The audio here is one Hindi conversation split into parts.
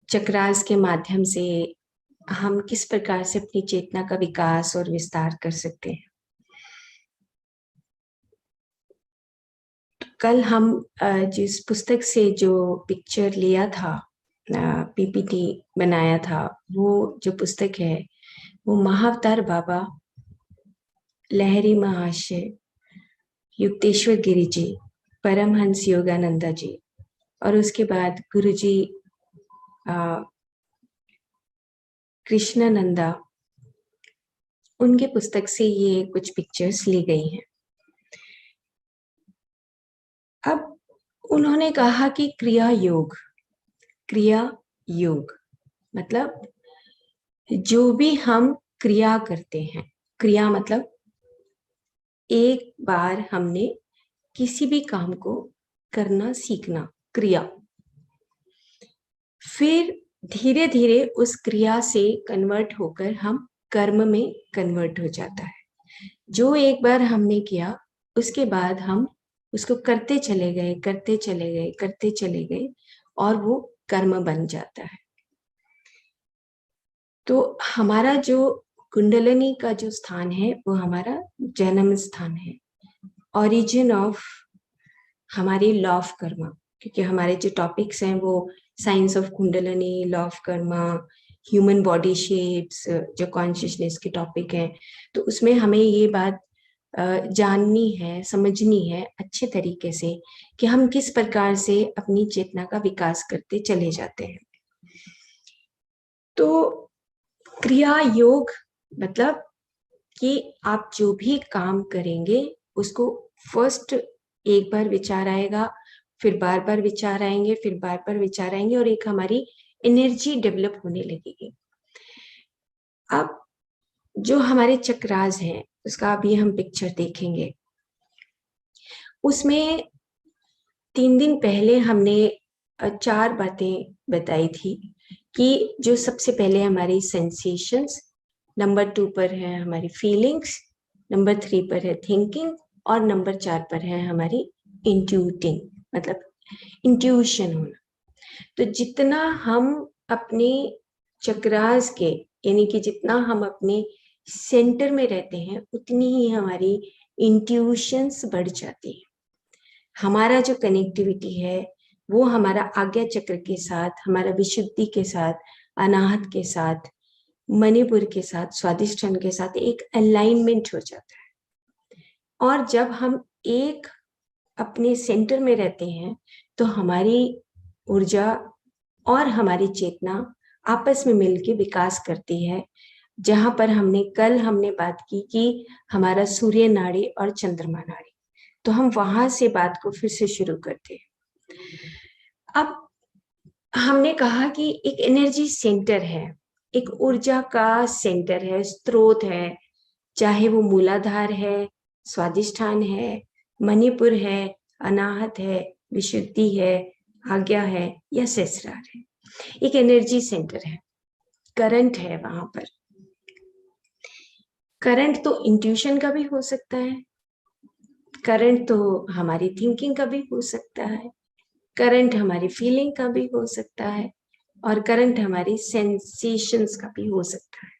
चक्रास के माध्यम से हम किस प्रकार से अपनी चेतना का विकास और विस्तार कर सकते हैं। कल हम जिस पुस्तक से जो पिक्चर लिया था, पीपीटी बनाया था, वो जो पुस्तक है वो महाअवतार बाबा, लहरी महाशय, युक्तेश्वर गिरी जी, परमहंस योगानंदा जी और उसके बाद गुरु जी कृष्णानंदा, उनके पुस्तक से ये कुछ पिक्चर्स ली गई हैं। अब उन्होंने कहा कि क्रिया योग मतलब जो भी हम क्रिया करते हैं, क्रिया मतलब एक बार हमने किसी भी काम को करना सीखना, क्रिया, फिर धीरे धीरे उस क्रिया से कन्वर्ट होकर हम कर्म में कन्वर्ट हो जाता है। जो एक बार हमने किया उसके बाद हम उसको करते चले गए और वो कर्म बन जाता है। तो हमारा जो कुंडलिनी का जो स्थान है वो हमारा जन्म स्थान है, ओरिजिन ऑफ हमारी लॉ ऑफ कर्मा, क्योंकि हमारे जो टॉपिक्स हैं वो science of kundalini, law of Karma, human body shapes, जो कॉन्शियसनेस के टॉपिक हैं, तो उसमें हमें ये बात जाननी है, समझनी है अच्छे तरीके से कि हम किस प्रकार से अपनी चेतना का विकास करते चले जाते हैं। तो क्रिया योग मतलब कि आप जो भी काम करेंगे उसको फर्स्ट एक बार विचार आएगा, फिर बार बार विचार आएंगे, फिर बार बार विचार आएंगे और एक हमारी एनर्जी डेवलप होने लगेगी। अब जो हमारे चक्रास हैं उसका अभी हम पिक्चर देखेंगे। उसमें 3 दिन पहले हमने 4 बातें बताई थी कि जो सबसे पहले हमारी सेंसेशंस, नंबर 2 पर है हमारी फीलिंग्स, नंबर 3 पर है थिंकिंग और नंबर 4 पर है हमारी इंट्यूटिंग, मतलब इंट्यूशन होना। तो जितना हम अपने चक्रास के यानी कि जितना हम अपने सेंटर में रहते हैं उतनी ही हमारी इंट्यूशंस बढ़ जाती है। हमारा जो कनेक्टिविटी है वो हमारा आज्ञा चक्र के साथ, हमारा विशुद्धि के साथ, अनाहत के साथ, मणिपुर के साथ, स्वादिष्ठान के साथ एक अलाइनमेंट हो जाता है। और जब हम एक अपने सेंटर में रहते हैं तो हमारी ऊर्जा और हमारी चेतना आपस में मिलकर विकास करती है। जहां पर कल हमने बात की कि हमारा सूर्य नाड़ी और चंद्रमा नाड़ी, तो हम वहां से बात को फिर से शुरू करते हैं। अब हमने कहा कि एक एनर्जी सेंटर है, एक ऊर्जा का सेंटर है, स्रोत है, चाहे वो मूलाधार है, स्वादिष्ठान है, मणिपुर है, अनाहत है, विशुद्धि है, आज्ञा है या सहस्रार है। एक एनर्जी सेंटर है, करंट है वहां पर। करंट तो इंट्यूशन का भी हो सकता है, करंट तो हमारी थिंकिंग का भी हो सकता है, करंट हमारी फीलिंग का भी हो सकता है और करंट हमारी सेंसेशंस का भी हो सकता है।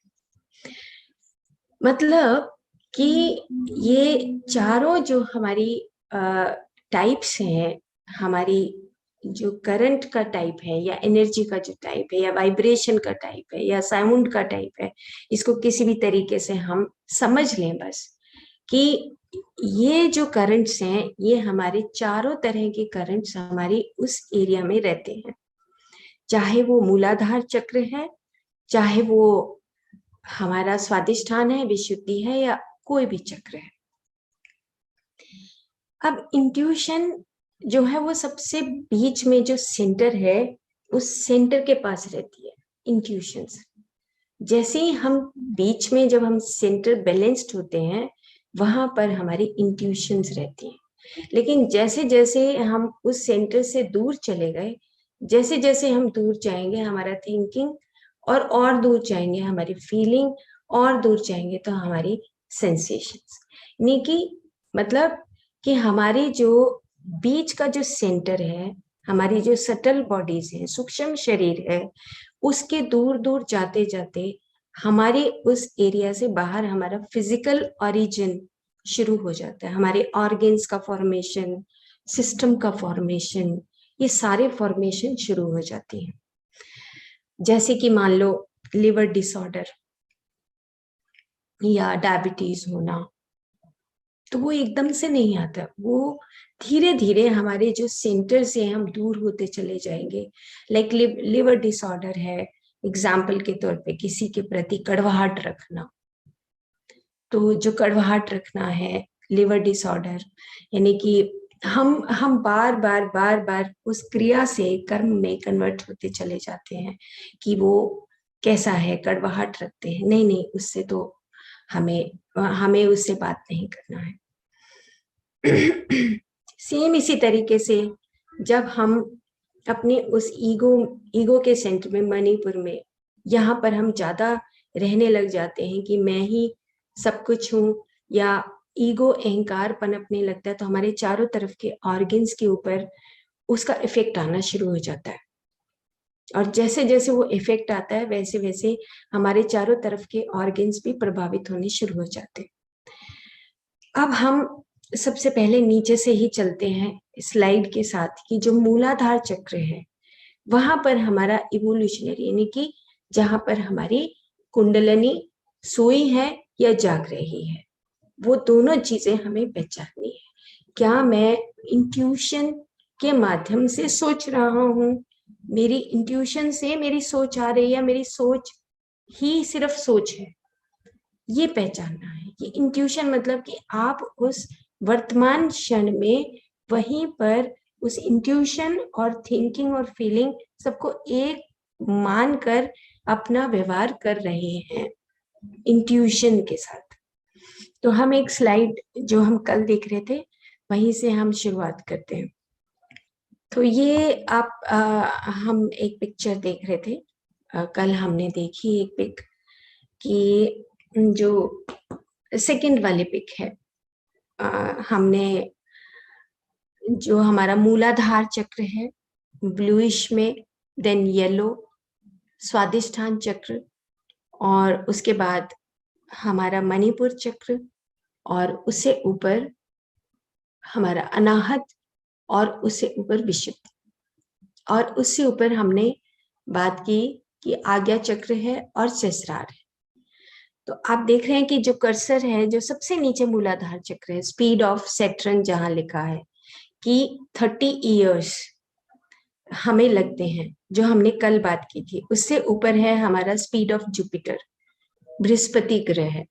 मतलब कि ये चारों जो हमारी टाइप्स हैं, हमारी जो करंट का टाइप है या एनर्जी का जो टाइप है या वाइब्रेशन का टाइप है या साउंड का टाइप है, इसको किसी भी तरीके से हम समझ लें बस कि ये जो करंट्स हैं ये हमारे चारों तरह के करंट्स हमारी उस एरिया में रहते हैं, चाहे वो मूलाधार चक्र है, चाहे वो हमारा स्वादिष्ठान है, विशुद्धि है या कोई भी चक्र है। अब इंट्यूशन जो है वो सबसे बीच में जो सेंटर है उस सेंटर के पास रहती है इंट्यूशंस। जैसे ही हम बीच में जब हम सेंटर बैलेंस्ड होते हैं वहां पर हमारी इंट्यूशंस रहती हैं। लेकिन जैसे जैसे हम उस सेंटर से दूर चले गए, जैसे जैसे हम दूर जाएंगे हमारा थिंकिंग और दूर जाएंगे हमारी फीलिंग और दूर जाएंगे तो हमारी सेंसेशंस, यानी कि मतलब कि हमारी जो बीच का जो सेंटर है, हमारी जो सटल बॉडीज है, सूक्ष्म शरीर है, उसके दूर दूर जाते जाते हमारे उस एरिया से बाहर हमारा फिजिकल ओरिजिन शुरू हो जाता है। हमारे ऑर्गन्स का फॉर्मेशन, सिस्टम का फॉर्मेशन, ये सारे फॉर्मेशन शुरू हो जाती हैं। जैसे कि मान लो लिवर डिसऑर्डर या डायबिटीज होना, तो वो एकदम से नहीं आता, वो धीरे धीरे हमारे जो सेंटर से हम दूर होते चले जाएंगे। लाइक लिवर डिसऑर्डर है, एग्जाम्पल के तौर पे किसी के प्रति कड़वाहट रखना, तो जो कड़वाहट रखना है लिवर डिसऑर्डर, यानी कि हम बार बार बार बार उस क्रिया से कर्म में कन्वर्ट होते चले जाते हैं कि वो कैसा है, कड़वाहट रखते हैं, नहीं नहीं उससे तो हमें हमें उससे बात नहीं करना है। सेम इसी तरीके से जब हम अपने उस ईगो के सेंटर में, मणिपुर में, यहाँ पर हम ज्यादा रहने लग जाते हैं कि मैं ही सब कुछ हूँ, या ईगो अहंकार पनपने लगता है, तो हमारे चारों तरफ के ऑर्गन्स के ऊपर उसका इफेक्ट आना शुरू हो जाता है। और जैसे जैसे वो इफेक्ट आता है वैसे वैसे हमारे चारों तरफ के ऑर्गन्स भी प्रभावित होने शुरू हो जाते हैं। अब हम सबसे पहले नीचे से ही चलते हैं स्लाइड के साथ कि जो मूलाधार चक्र है वहां पर हमारा इवोल्यूशनरी, यानी कि जहां पर हमारी कुंडलनी सोई है या जाग रही है, वो दोनों चीजें हमें पहचाननी है। क्या मैं इंट्यूशन के माध्यम से सोच रहा हूँ, मेरी इंट्यूशन से मेरी सोच आ रही है, या मेरी सोच ही सिर्फ सोच है, ये पहचानना है। ये इंट्यूशन मतलब कि आप उस वर्तमान क्षण में वहीं पर उस इंट्यूशन और थिंकिंग और फीलिंग सबको एक मानकर अपना व्यवहार कर रहे हैं इंट्यूशन के साथ। तो हम एक स्लाइड जो हम कल देख रहे थे वहीं से हम शुरुआत करते हैं। तो ये आप हम एक पिक्चर देख रहे थे, कल हमने देखी एक पिक कि जो सेकंड वाली पिक है, हमने जो हमारा मूलाधार चक्र है ब्लूइश में, देन येलो स्वादिष्ठान चक्र, और उसके बाद हमारा मणिपुर चक्र, और उससे ऊपर हमारा अनाहत, और उससे ऊपर विशुद्ध, और उससे ऊपर हमने बात की कि आज्ञा चक्र है और सहस्रार है। तो आप देख रहे हैं कि जो कर्सर है, जो सबसे नीचे मूलाधार चक्र है, स्पीड ऑफ सैटर्न जहां लिखा है कि 30 इयर्स हमें लगते हैं, जो हमने कल बात की थी। उससे ऊपर है हमारा स्पीड ऑफ जुपिटर, बृहस्पति ग्रह है।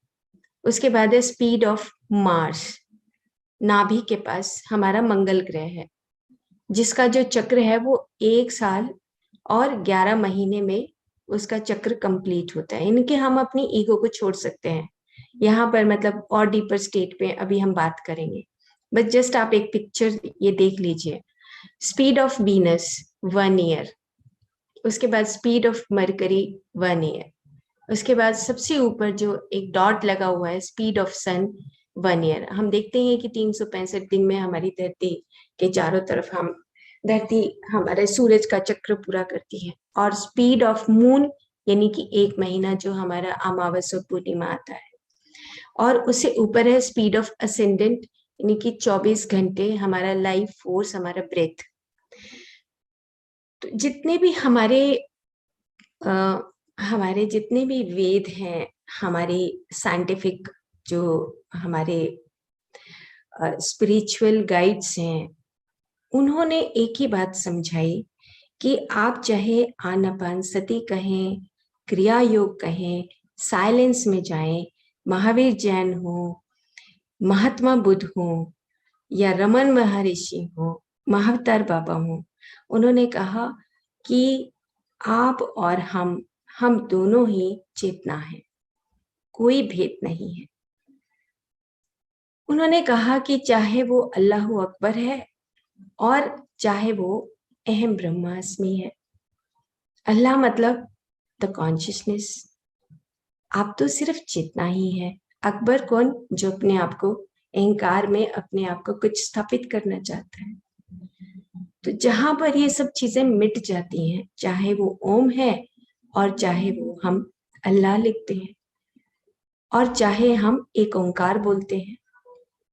उसके बाद है स्पीड ऑफ मार्स, नाभि के पास हमारा मंगल ग्रह है, जिसका जो चक्र है वो 1 साल और 11 महीने में उसका चक्र कंप्लीट होता है। यानी कि हम अपनी ईगो को छोड़ सकते हैं यहाँ पर, मतलब और डीपर स्टेट पे अभी हम बात करेंगे, बस जस्ट आप एक पिक्चर ये देख लीजिए। स्पीड ऑफ वीनस 1 ईयर, उसके बाद स्पीड ऑफ मरकरी 1 ईयर, उसके बाद सबसे ऊपर जो एक डॉट लगा हुआ है स्पीड ऑफ सन 1 ईयर। हम देखते हैं कि 365 दिन में हमारी धरती के चारों तरफ हम धरती हमारे सूरज का चक्र पूरा करती है। और स्पीड ऑफ मून यानी कि 1 महीना जो हमारा अमावस और पूर्णिमा आता है। और उससे ऊपर है स्पीड ऑफ असेंडेंट, यानी कि 24 घंटे हमारा लाइफ फोर्स, हमारा ब्रेथ। तो जितने भी हमारे जितने भी वेद हैं, हमारे साइंटिफिक जो हमारे स्पिरिचुअल गाइड्स हैं, उन्होंने एक ही बात समझाई कि आप चाहे आनापान सती कहें, क्रिया योग कहें, साइलेंस में जाएं, महावीर जैन हो, महात्मा बुद्ध हो, या रमन महर्षि हो, महावतार बाबा हो, उन्होंने कहा कि आप और हम दोनों ही चेतना है, कोई भेद नहीं है। उन्होंने कहा कि चाहे वो अल्लाह अकबर है और चाहे वो अहम ब्रह्मास्मि है। अल्लाह मतलब द कॉन्शियसनेस, आप तो सिर्फ चेतना ही है। अकबर कौन? जो अपने आप को अहंकार में अपने आप को कुछ स्थापित करना चाहता है। तो जहां पर ये सब चीजें मिट जाती हैं, चाहे वो ओम है और चाहे वो हम अल्लाह लिखते हैं और चाहे हम एक ओंकार बोलते हैं,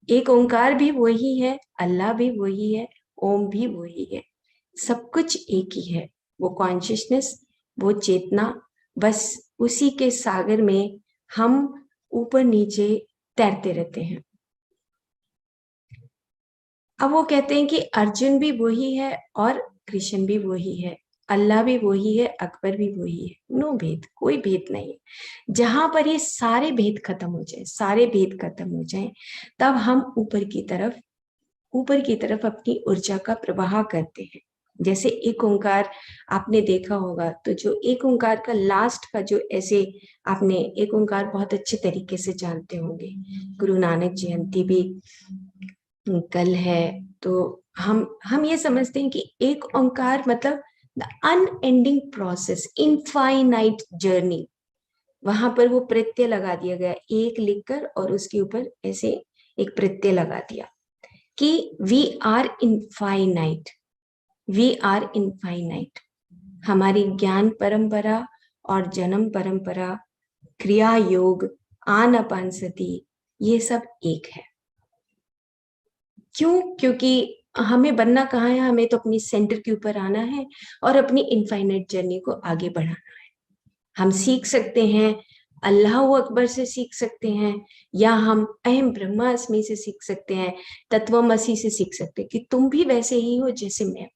एक ओंकार भी वही है, अल्लाह भी वही है, ओम भी वही है, सब कुछ एक ही है। वो कॉन्शियसनेस, वो चेतना, बस उसी के सागर में हम ऊपर नीचे तैरते रहते हैं। अब वो कहते हैं कि अर्जुन भी वही है और कृष्ण भी वही है, अल्लाह भी वही है, अकबर भी वही है, नो भेद, कोई भेद नहीं है। जहां पर ये सारे भेद खत्म हो जाए, सारे भेद खत्म हो जाए, तब हम ऊपर की तरफ अपनी ऊर्जा का प्रवाह करते हैं। जैसे एक ओंकार आपने देखा होगा, तो जो एक ओंकार का लास्ट का जो ऐसे, आपने एक ओंकार बहुत अच्छे तरीके से जानते होंगे, गुरु नानक जयंती भी कल है, तो हम ये समझते हैं कि एक ओंकार मतलब the unending process, infinite journey. वहां पर वो प्रत्यय लगा दिया गया, एक लिखकर और उसके ऊपर ऐसे एक प्रत्यय लगा दिया कि we are infinite, we are infinite. हमारी ज्ञान परंपरा और जन्म परंपरा, क्रिया योग, आनापानसति, ये सब एक है। क्यों? क्योंकि हमें बनना कहाँ है, हमें तो अपनी सेंटर के ऊपर आना है और अपनी इनफाइनाइट जर्नी को आगे बढ़ाना है। हम सीख सकते हैं, अल्लाह अकबर से सीख सकते हैं, या हम अहम ब्रह्मास्मि से सीख सकते हैं, तत्वमसी से सीख सकते हैं कि तुम भी वैसे ही हो जैसे मैं।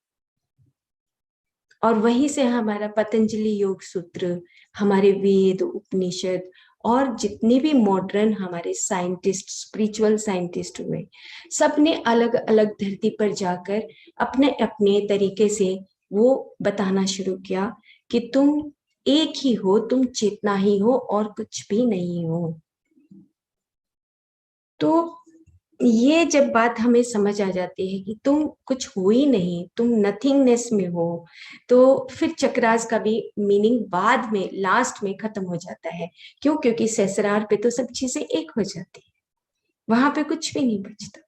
और वहीं से हमारा पतंजलि योग सूत्र, हमारे वेद, उपनिषद और जितने भी मॉडर्न हमारे साइंटिस्ट, स्पिरिचुअल साइंटिस्ट हुए, सब ने अलग अलग धरती पर जाकर अपने अपने तरीके से वो बताना शुरू किया कि तुम एक ही हो, तुम चेतना ही हो और कुछ भी नहीं हो। तो ये जब बात हमें समझ आ जाती है कि तुम कुछ हो ही नहीं, तुम नथिंगनेस में हो, तो फिर चक्रास का भी मीनिंग बाद में, लास्ट में खत्म हो जाता है। क्यों? क्योंकि सहस्रार पे तो सब चीजें एक हो जाती है, वहां पे कुछ भी नहीं बचता।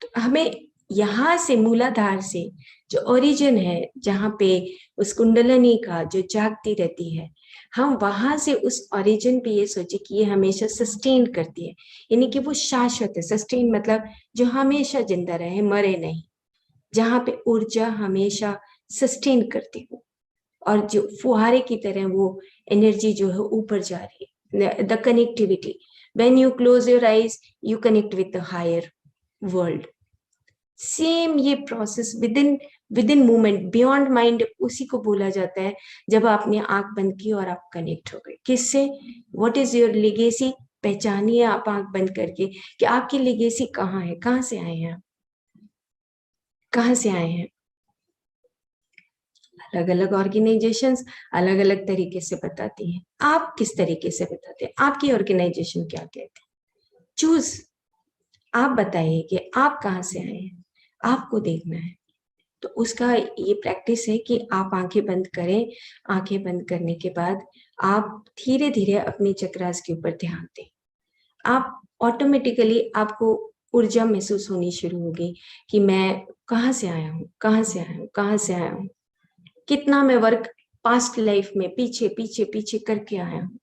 तो हमें यहाँ से, मूलाधार से, जो ओरिजिन है, जहाँ पे उस कुंडलनी का जो जागती रहती है, हम वहां से उस ओरिजिन पे ये सोचे कि ये हमेशा सस्टेन करती है, यानी कि वो शाश्वत है। सस्टेन मतलब जो हमेशा जिंदा रहे, मरे नहीं, जहाँ पे ऊर्जा हमेशा सस्टेन करती हो और जो फुहारे की तरह वो एनर्जी जो है ऊपर जा रही है। The connectivity, when you close your eyes you connect with the higher world. Same ये process within movement, beyond mind, उसी को बोला जाता है जब आपने आंख बंद की और आप कनेक्ट हो गए। किससे? What is your legacy? पहचानिए आप आंख बंद करके कि आपकी लेगेसी कहाँ है, कहाँ से आए हैं, कहाँ से आए हैं। अलग अलग ऑर्गेनाइजेशंस अलग अलग तरीके से बताती हैं, आप किस तरीके से बताते हैं, आपकी ऑर्गेनाइजेशन क्या कहते हैं? चूज, आप बताइए कि आप कहाँ से आए हैं, आपको देखना है। तो उसका ये प्रैक्टिस है कि आप आंखें बंद करें, आंखें बंद करने के बाद आप धीरे धीरे अपने चक्रास के ऊपर ध्यान दें। आप ऑटोमेटिकली, आपको ऊर्जा महसूस होनी शुरू होगी कि मैं कहाँ से आया हूँ, कहाँ से आया हूँ, कहाँ से आया हूँ, कितना मैं वर्क पास्ट लाइफ में पीछे पीछे पीछे करके आया हूँ।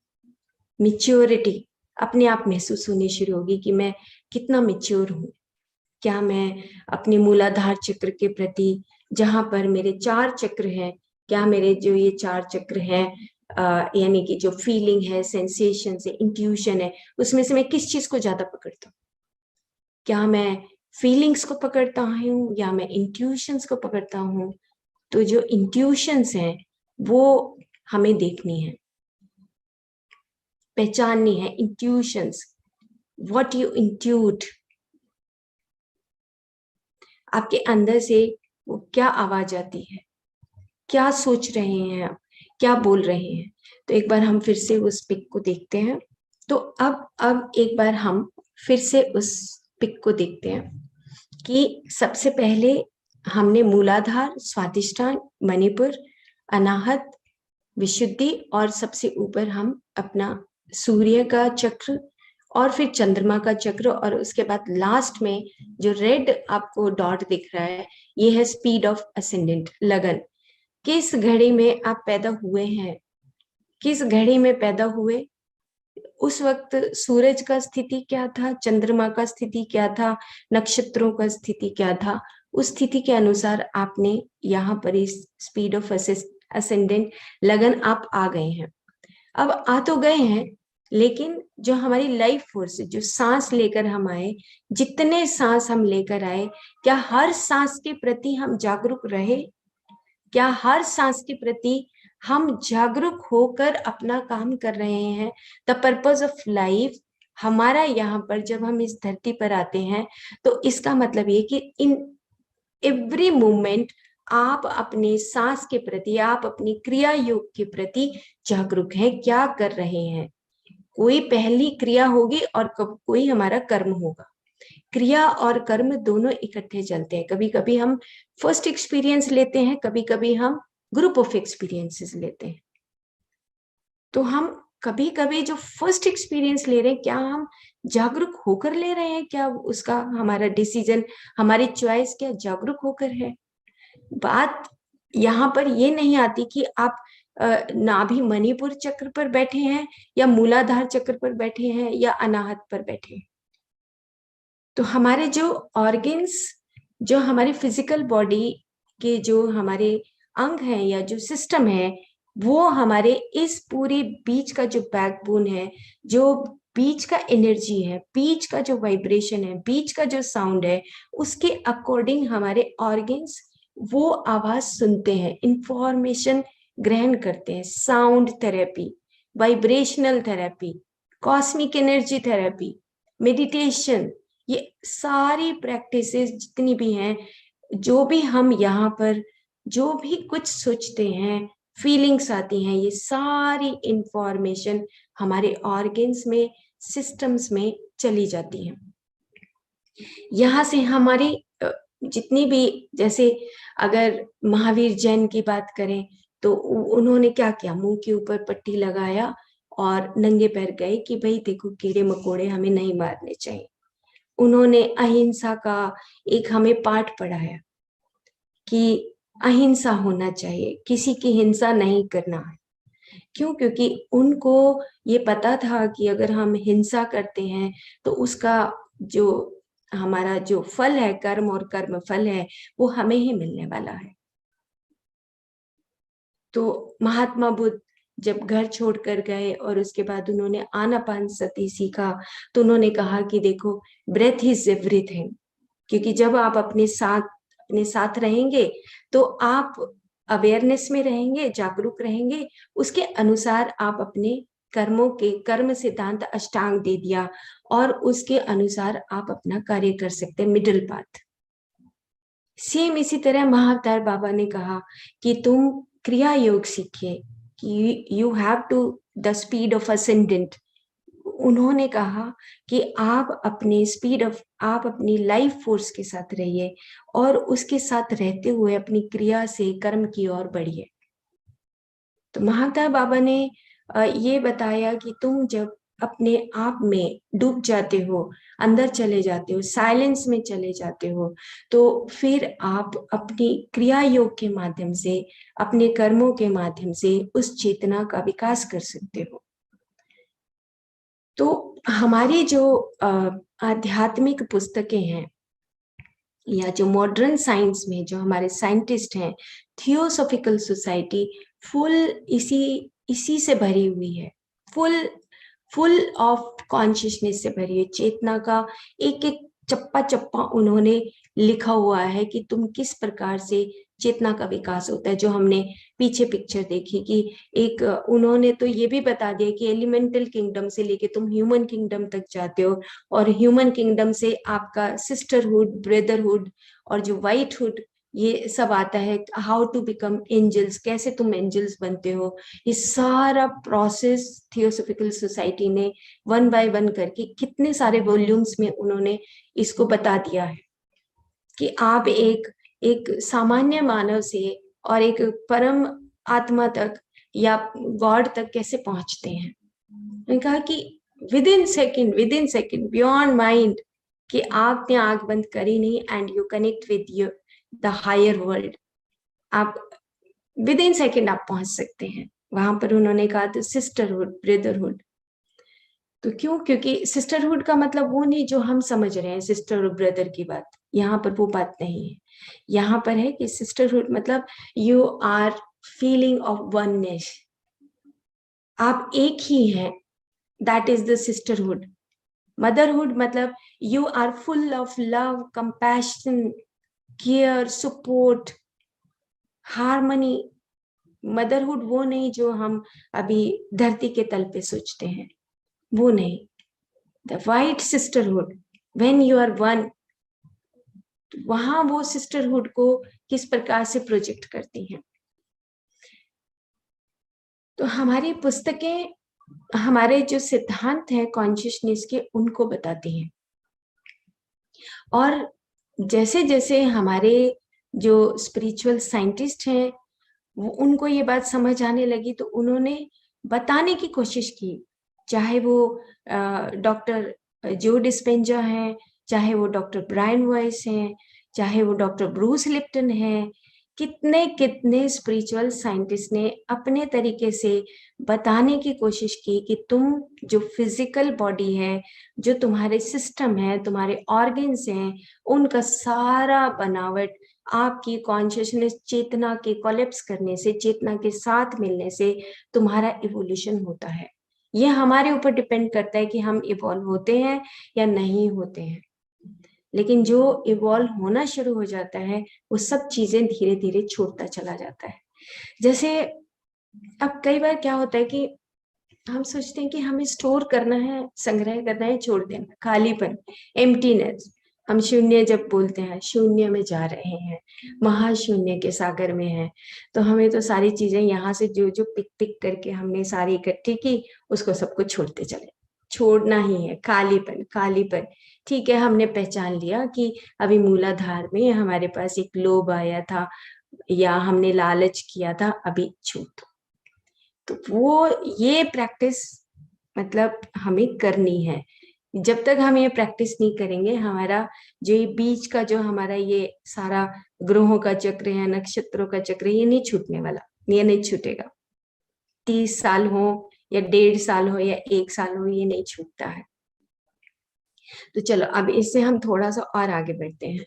मिच्योरिटी अपने आप महसूस होनी शुरू होगी कि मैं कितना मिच्योर हूँ। क्या मैं अपने मूलाधार चक्र के प्रति, जहां पर मेरे 4 चक्र हैं, क्या मेरे जो ये 4 चक्र हैं, यानी कि जो फीलिंग है, सेंसेशन है, इंट्यूशन है, उसमें से मैं किस चीज को ज्यादा पकड़ता हूँ? क्या मैं फीलिंग्स को पकड़ता हूँ या मैं इंट्यूशंस को पकड़ता हूँ? तो जो इंट्यूशंस हैं वो हमें देखनी है, पहचाननी है। इंट्यूशंस, व्हाट यू इंट्यूट, आपके अंदर से वो क्या आवाज आती है, क्या सोच रहे हैं आप, क्या बोल रहे हैं। तो एक बार हम फिर से उस पिक को देखते हैं। तो अब एक बार हम फिर से उस पिक को देखते हैं कि सबसे पहले हमने मूलाधार, स्वादिष्ठान, मणिपुर, अनाहत, विशुद्धि और सबसे ऊपर हम अपना सूर्य का चक्र और फिर चंद्रमा का चक्र, और उसके बाद लास्ट में जो रेड आपको डॉट दिख रहा है, ये है स्पीड ऑफ असेंडेंट, लगन। किस घड़ी में आप पैदा हुए हैं, किस घड़ी में पैदा हुए, उस वक्त सूरज का स्थिति क्या था, चंद्रमा का स्थिति क्या था, नक्षत्रों का स्थिति क्या था, उस स्थिति के अनुसार आपने यहाँ पर इस स्पीड ऑफ असेंडेंट लगन आप आ गए हैं। अब आ तो गए हैं, लेकिन जो हमारी लाइफ फोर्स, जो सांस लेकर हम आए, जितने सांस हम लेकर आए, क्या हर सांस के प्रति हम जागरूक रहे? क्या हर सांस के प्रति हम जागरूक होकर अपना काम कर रहे हैं? द पर्पज ऑफ लाइफ हमारा यहाँ पर जब हम इस धरती पर आते हैं, तो इसका मतलब ये कि इन एवरी मोमेंट आप अपने सांस के प्रति, आप अपनी क्रिया योग के प्रति जागरूक हैं, क्या कर रहे हैं। कोई पहली क्रिया होगी और कोई हमारा कर्म होगा। क्रिया और कर्म दोनों इकट्ठे चलते हैं। कभी कभी हम फर्स्ट एक्सपीरियंस लेते हैं, कभी कभी हम ग्रुप ऑफ एक्सपीरियंसेस लेते हैं। तो हम कभी कभी जो फर्स्ट एक्सपीरियंस ले रहे हैं, क्या हम जागरूक होकर ले रहे हैं? क्या उसका हमारा डिसीजन, हमारी चॉइस क्या जागरूक होकर है? बात यहाँ पर ये नहीं आती कि आप नाभि मणिपुर चक्र पर बैठे हैं, या मूलाधार चक्र पर बैठे हैं, या अनाहत पर बैठे हैं। तो हमारे जो ऑर्गन्स, जो हमारे फिजिकल बॉडी के जो हमारे अंग हैं या जो सिस्टम है, वो हमारे इस पूरे बीच का जो बैकबोन है, जो बीच का एनर्जी है, बीच का जो वाइब्रेशन है, बीच का जो साउंड है, उसके अकॉर्डिंग हमारे ऑर्गन्स वो आवाज सुनते हैं, इंफॉर्मेशन ग्रहण करते हैं। Sound therapy, vibrational therapy, cosmic energy therapy, meditation, ये सारी प्रैक्टिसेस जितनी भी हैं, जो भी हम यहाँ पर जो भी कुछ सोचते हैं, फीलिंग्स आती हैं, ये सारी इंफॉर्मेशन हमारे ऑर्गन्स में, सिस्टम्स में चली जाती हैं। यहाँ से हमारी जितनी भी, जैसे अगर महावीर जैन की बात करें, तो उन्होंने क्या किया, मुंह के ऊपर पट्टी लगाया और नंगे पैर गए कि भाई देखो, कीड़े मकोड़े हमें नहीं मारने चाहिए। उन्होंने अहिंसा का एक हमें पाठ पढ़ाया कि अहिंसा होना चाहिए, किसी की हिंसा नहीं करना है। क्यों? क्योंकि उनको ये पता था कि अगर हम हिंसा करते हैं तो उसका जो हमारा जो फल है, कर्म और कर्म फल है, वो हमें ही मिलने वाला है। तो महात्मा बुद्ध जब घर छोड़कर गए और उसके बाद उन्होंने आनापानसति सीखा, तो उन्होंने कहा कि देखो, ब्रेथ इज एवरीथिंग। क्योंकि जब आप अपने साथ रहेंगे, तो आप अवेयरनेस में रहेंगे, जागरूक रहेंगे, उसके अनुसार आप अपने कर्मों के कर्म सिद्धांत अष्टांग दे दिया, और उसके अनुसार आप अपना कार्य कर सकते हैं, मिडिल पाथ। सेम इसी तरह महाअवतार बाबा ने कहा कि तुम क्रिया योग सीखिए, कि you have to the speed of ascendant. उन्होंने कहा कि आप अपने स्पीड ऑफ, आप अपनी लाइफ फोर्स के साथ रहिए, और उसके साथ रहते हुए अपनी क्रिया से कर्म की ओर बढ़िए। तो महाअवतार बाबा ने ये बताया कि तुम जब अपने आप में डूब जाते हो, अंदर चले जाते हो, साइलेंस में चले जाते हो, तो फिर आप अपनी क्रिया योग के माध्यम से, अपने कर्मों के माध्यम से उस चेतना का विकास कर सकते हो। तो हमारी जो आध्यात्मिक पुस्तकें हैं, या जो मॉडर्न साइंस में जो हमारे साइंटिस्ट हैं, थियोसॉफिकल सोसाइटी फुल इसी से भरी हुई है, फुल ऑफ कॉन्शियसनेस से भरी है। चेतना का एक एक चप्पा चप्पा उन्होंने लिखा हुआ है कि तुम किस प्रकार से चेतना का विकास होता है। जो हमने पीछे पिक्चर देखी कि एक उन्होंने तो ये भी बता दिया कि एलिमेंटल किंगडम से लेके तुम ह्यूमन किंगडम तक जाते हो, और ह्यूमन किंगडम से आपका सिस्टरहुड, ब्रदरहुड और जो वाइटहुड, ये सब आता है। हाउ टू बिकम एंजल्स, कैसे तुम एंजल्स बनते हो, ये सारा प्रोसेस थियोसॉफिकल सोसाइटी ने 1 बाय 1 करके कितने सारे वॉल्यूम्स में उन्होंने इसको बता दिया है कि आप एक सामान्य मानव से और एक परम आत्मा तक या गॉड तक कैसे पहुंचते हैं। उन्होंने कहा कि within second beyond mind, कि आपने आंख बंद करी नहीं and you connect with your the higher world, आप विद इन सेकेंड आप पहुंच सकते हैं वहां पर। उन्होंने कहा था सिस्टरहुड, ब्रदरहुड। तो क्यों? क्योंकि सिस्टरहुड का मतलब वो नहीं जो हम समझ रहे हैं सिस्टर और ब्रदर की बात, यहाँ पर वो बात नहीं है। यहाँ पर है कि सिस्टरहुड मतलब you are feeling of oneness, आप एक ही हैं, that is the sisterhood. Motherhood मतलब you are full of love, compassion, care, support, harmony. Motherhood वो नहीं जो हम अभी धरती के तल पे सोचते हैं, वो नहीं। The white sisterhood, when you are one, वहां वो सिस्टरहुड को किस प्रकार से प्रोजेक्ट करती हैं। तो हमारी पुस्तकें हमारे जो सिद्धांत हैं कॉन्शियसनेस के, उनको बताती हैं। और जैसे जैसे हमारे जो स्पिरिचुअल साइंटिस्ट हैं वो उनको ये बात समझ आने लगी, तो उन्होंने बताने की कोशिश की, चाहे वो डॉक्टर जो डिस्पेंजा हैं, चाहे वो डॉक्टर ब्रायन वॉइस हैं, चाहे वो डॉक्टर ब्रूस लिप्टन हैं, कितने कितने स्पिरिचुअल साइंटिस्ट ने अपने तरीके से बताने की कोशिश की कि तुम जो फिजिकल बॉडी है, जो तुम्हारे सिस्टम है, तुम्हारे ऑर्गन्स हैं, उनका सारा बनावट आपकी कॉन्शियसनेस चेतना के कोलैप्स करने से, चेतना के साथ मिलने से तुम्हारा इवोल्यूशन होता है। ये हमारे ऊपर डिपेंड करता है कि हम इवॉल्व होते हैं या नहीं होते हैं। लेकिन जो इवॉल्व होना शुरू हो जाता है वो सब चीजें धीरे धीरे छोड़ता चला जाता है। जैसे अब कई बार क्या होता है कि हम सोचते हैं कि हमें स्टोर करना है, संग्रह करना है, छोड़ देना, खालीपन, एम्प्टीनेस। हम शून्य जब बोलते हैं, शून्य में जा रहे हैं, महाशून्य के सागर में है, तो हमें तो सारी चीजें यहाँ से जो जो पिक पिक करके हमने सारी इकट्ठी की, उसको सबको छोड़ते चले, छोड़ना ही है। खालीपन, खालीपन, ठीक है, हमने पहचान लिया कि अभी मूलाधार में हमारे पास एक लोभ आया था या हमने लालच किया था, अभी छूट दो। तो वो ये प्रैक्टिस मतलब हमें करनी है। जब तक हम ये प्रैक्टिस नहीं करेंगे, हमारा जो ये बीच का जो हमारा ये सारा ग्रहों का चक्र है, नक्षत्रों का चक्र, ये नहीं छूटने वाला, ये नहीं छूटेगा। 30 साल हो या 1.5 साल हो या 1 साल हो, ये नहीं छूटता है। तो चलो अब इससे हम थोड़ा सा और आगे बढ़ते हैं।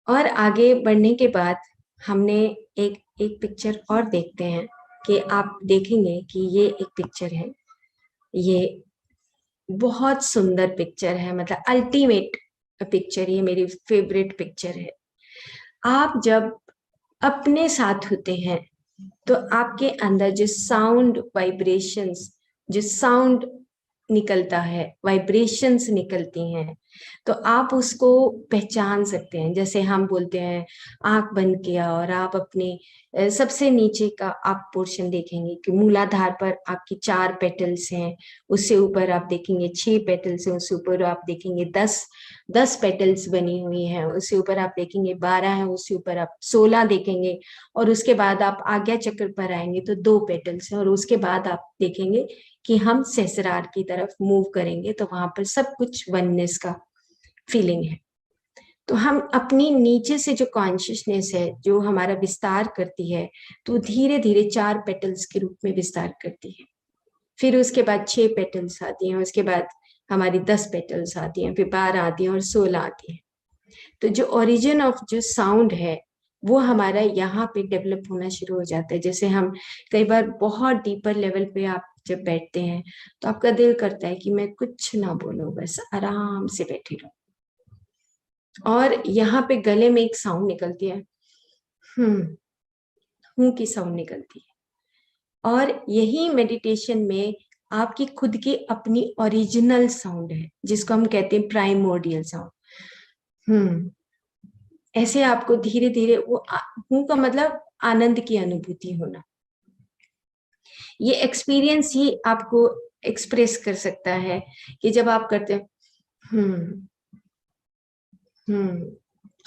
और आगे बढ़ने के बाद हमने एक एक पिक्चर और देखते हैं कि आप देखेंगे कि ये एक पिक्चर है, ये बहुत सुंदर पिक्चर है, मतलब अल्टीमेट पिक्चर, ये मेरी फेवरेट पिक्चर है। आप जब अपने साथ होते हैं तो आपके अंदर जो साउंड वाइब्रेशंस, जो साउंड निकलता है, वाइब्रेशंस निकलती हैं, तो आप उसको पहचान सकते हैं। जैसे हम बोलते हैं आंख बंद किया और आप अपने सबसे नीचे का आप पोर्शन देखेंगे कि मूलाधार पर आपकी 4 पेटल्स हैं, उससे ऊपर आप देखेंगे 6 पेटल्स हैं, उससे ऊपर आप देखेंगे 10 पेटल्स बनी हुई हैं, उससे ऊपर आप देखेंगे 12 हैं, उससे ऊपर आप 16 देखेंगे, और उसके बाद आप आज्ञा चक्र पर आएंगे तो 2 पेटल्स हैं, और उसके बाद आप देखेंगे कि हम सहस्रार की तरफ मूव करेंगे तो वहां पर सब कुछ वननेस का फीलिंग है। तो हम अपनी नीचे से जो कॉन्शियसनेस है जो हमारा विस्तार करती है, तो धीरे धीरे 4 पेटल्स के रूप में विस्तार करती है। फिर उसके बाद 6 पेटल्स आती हैं, उसके बाद हमारी 10 पेटल्स आती हैं, फिर 12 आती हैं और 16 आती हैं। तो जो ओरिजिन ऑफ जो साउंड है वो हमारा यहाँ पे डेवलप होना शुरू हो जाता है। जैसे हम कई बार बहुत डीपर लेवल पे आप जब बैठते हैं तो आपका दिल करता है कि मैं कुछ ना बोलूं, बस आराम से बैठी रहूं, और यहाँ पे गले में एक साउंड निकलती है, हूं की साउंड निकलती है। और यही मेडिटेशन में आपकी खुद की अपनी ओरिजिनल साउंड है, जिसको हम कहते हैं प्राइमोर्डियल साउंड। ऐसे आपको धीरे धीरे वो हूं का मतलब आनंद की अनुभूति होना, ये एक्सपीरियंस ही आपको एक्सप्रेस कर सकता है कि जब आप करते हैं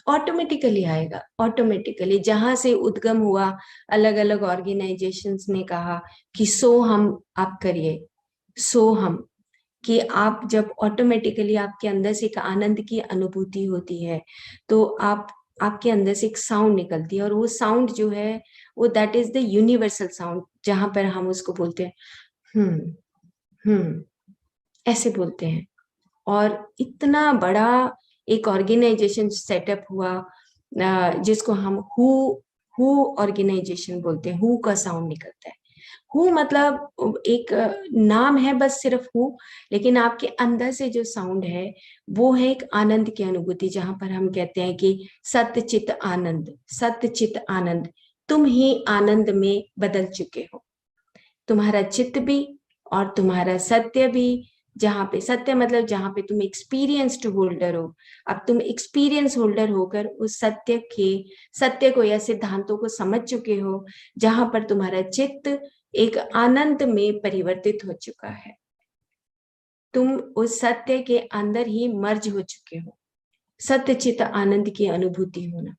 ऑटोमेटिकली आएगा, ऑटोमेटिकली। जहां से उद्गम हुआ, अलग अलग ऑर्गेनाइजेशंस ने कहा कि सो हम आप करिए, सो हम, कि आप जब ऑटोमेटिकली आपके अंदर से एक आनंद की अनुभूति होती है, तो आपके अंदर से एक साउंड निकलती है, और वो साउंड जो है वो that is the universal sound, जहां पर हम उसको बोलते हैं हम्म, ऐसे बोलते हैं। और इतना बड़ा एक ऑर्गेनाइजेशन सेटअप हुआ, जिसको हम हु ऑर्गेनाइजेशन बोलते हैं। हु का साउंड निकलता है। हु मतलब एक नाम है बस, सिर्फ हु, लेकिन आपके अंदर से जो साउंड है वो है एक आनंद की अनुभूति, जहां पर हम कहते हैं कि सत्य चित आनंद, सत्य चित आनंद, तुम ही आनंद में बदल चुके हो। तुम्हारा चित्त भी और तुम्हारा सत्य भी, जहां पे सत्य मतलब जहां पे तुम एक्सपीरियंस्ड होल्डर हो, अब तुम एक्सपीरियंस होल्डर होकर उस सत्य को या सिद्धांतों को समझ चुके हो, जहां पर तुम्हारा चित्त एक आनंद में परिवर्तित हो चुका है। तुम उस सत्य के अंदर ही मर्ज हो चुके हो, सत्य चित्त आनंद की अनुभूति होना।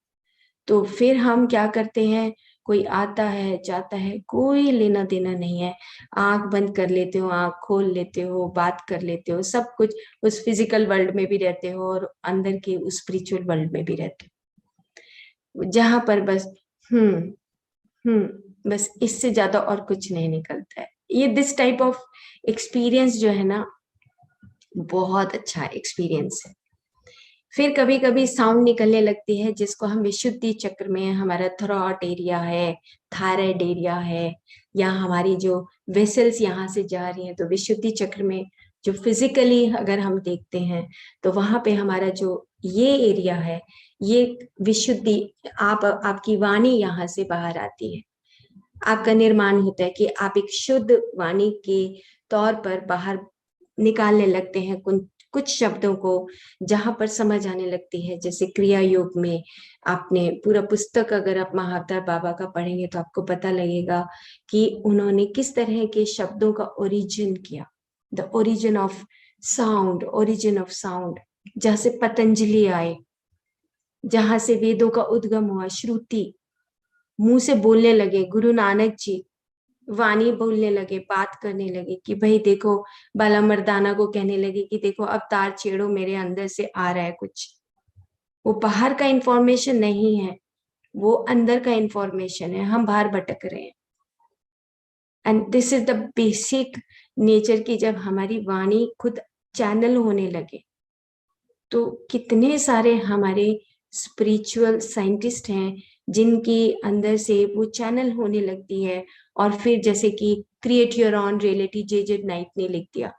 तो फिर हम क्या करते हैं, कोई आता है जाता है, कोई लेना देना नहीं है। आंख बंद कर लेते हो, आंख खोल लेते हो, बात कर लेते हो, सब कुछ उस फिजिकल वर्ल्ड में भी रहते हो और अंदर के उस स्पिरिचुअल वर्ल्ड में भी रहते हो, जहां पर बस हम्म बस इससे ज्यादा और कुछ नहीं निकलता है। ये दिस टाइप ऑफ एक्सपीरियंस जो है ना, बहुत अच्छा एक्सपीरियंस है। फिर कभी कभी साउंड निकलने लगती है, जिसको हम विशुद्धि चक्र में, हमारा थ्रॉट एरिया है, थायराइड एरिया है, या हमारी जो वेसल्स यहाँ से जा रही हैं, तो विशुद्धि चक्र में जो फिजिकली अगर हम देखते हैं, तो वहां पे हमारा जो ये एरिया है, ये विशुद्धि, आपकी वाणी यहाँ से बाहर आती है। आपका निर्माण होता है कि आप एक शुद्ध वाणी के तौर पर बाहर निकालने लगते हैं कुछ शब्दों को, जहां पर समझ आने लगती है। जैसे क्रिया योग में आपने पूरा पुस्तक अगर आप महाअवतार बाबा का पढ़ेंगे तो आपको पता लगेगा कि उन्होंने किस तरह के शब्दों का ओरिजिन किया, द ओरिजिन ऑफ साउंड, जहां से पतंजलि आए, जहां से वेदों का उद्गम हुआ, श्रुति मुंह से बोलने लगे, गुरु नानक जी वाणी बोलने लगे, बात करने लगे कि भाई देखो, बाला मर्दाना को कहने लगे कि देखो अब तार छेड़ो, मेरे अंदर से आ रहा है कुछ। वो बाहर का इंफॉर्मेशन नहीं है, वो अंदर का इंफॉर्मेशन है, हम बाहर भटक रहे हैं। And this is the basic nature की, जब हमारी वाणी खुद चैनल होने लगे, तो कितने सारे हमारे स्पिरिचुअल साइंटिस्ट हैं जिनकी अंदर से वो चैनल होने लगती है। और फिर जैसे कि create your on reality, J night ने लिख दिया,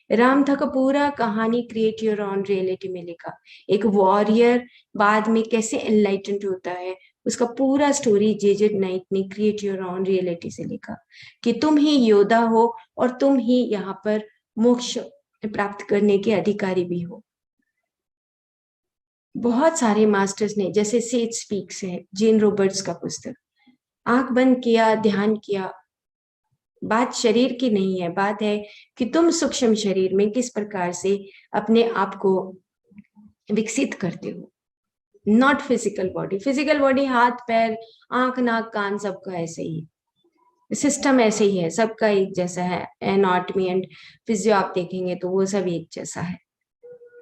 राम था का पूरा कहानी क्रिएट योर ऑन रियलिटी में लिखा। एक वॉरियर बाद में कैसे एनलाइटेंड होता है, उसका पूरा स्टोरी जे नाइट ने क्रिएट योर ऑन रियलिटी से लिखा, कि तुम ही योद्धा हो और तुम ही यहाँ पर मोक्ष प्राप्त करने के अधिकारी भी हो। बहुत सारे मास्टर्स ने, जैसे सेज स्पीक्स है, जेन रॉबर्ट्स का पुस्तक, आंख बंद किया, ध्यान किया, बात शरीर की नहीं है, बात है कि तुम सूक्ष्म शरीर में किस प्रकार से अपने आप को विकसित करते हो। Not physical body, physical body हाथ पैर आंख नाक कान सबका ऐसे ही, सिस्टम ऐसे ही है, सबका एक जैसा है। एनाटॉमी एंड फिजियो आप देखेंगे तो वो सब एक जैसा है।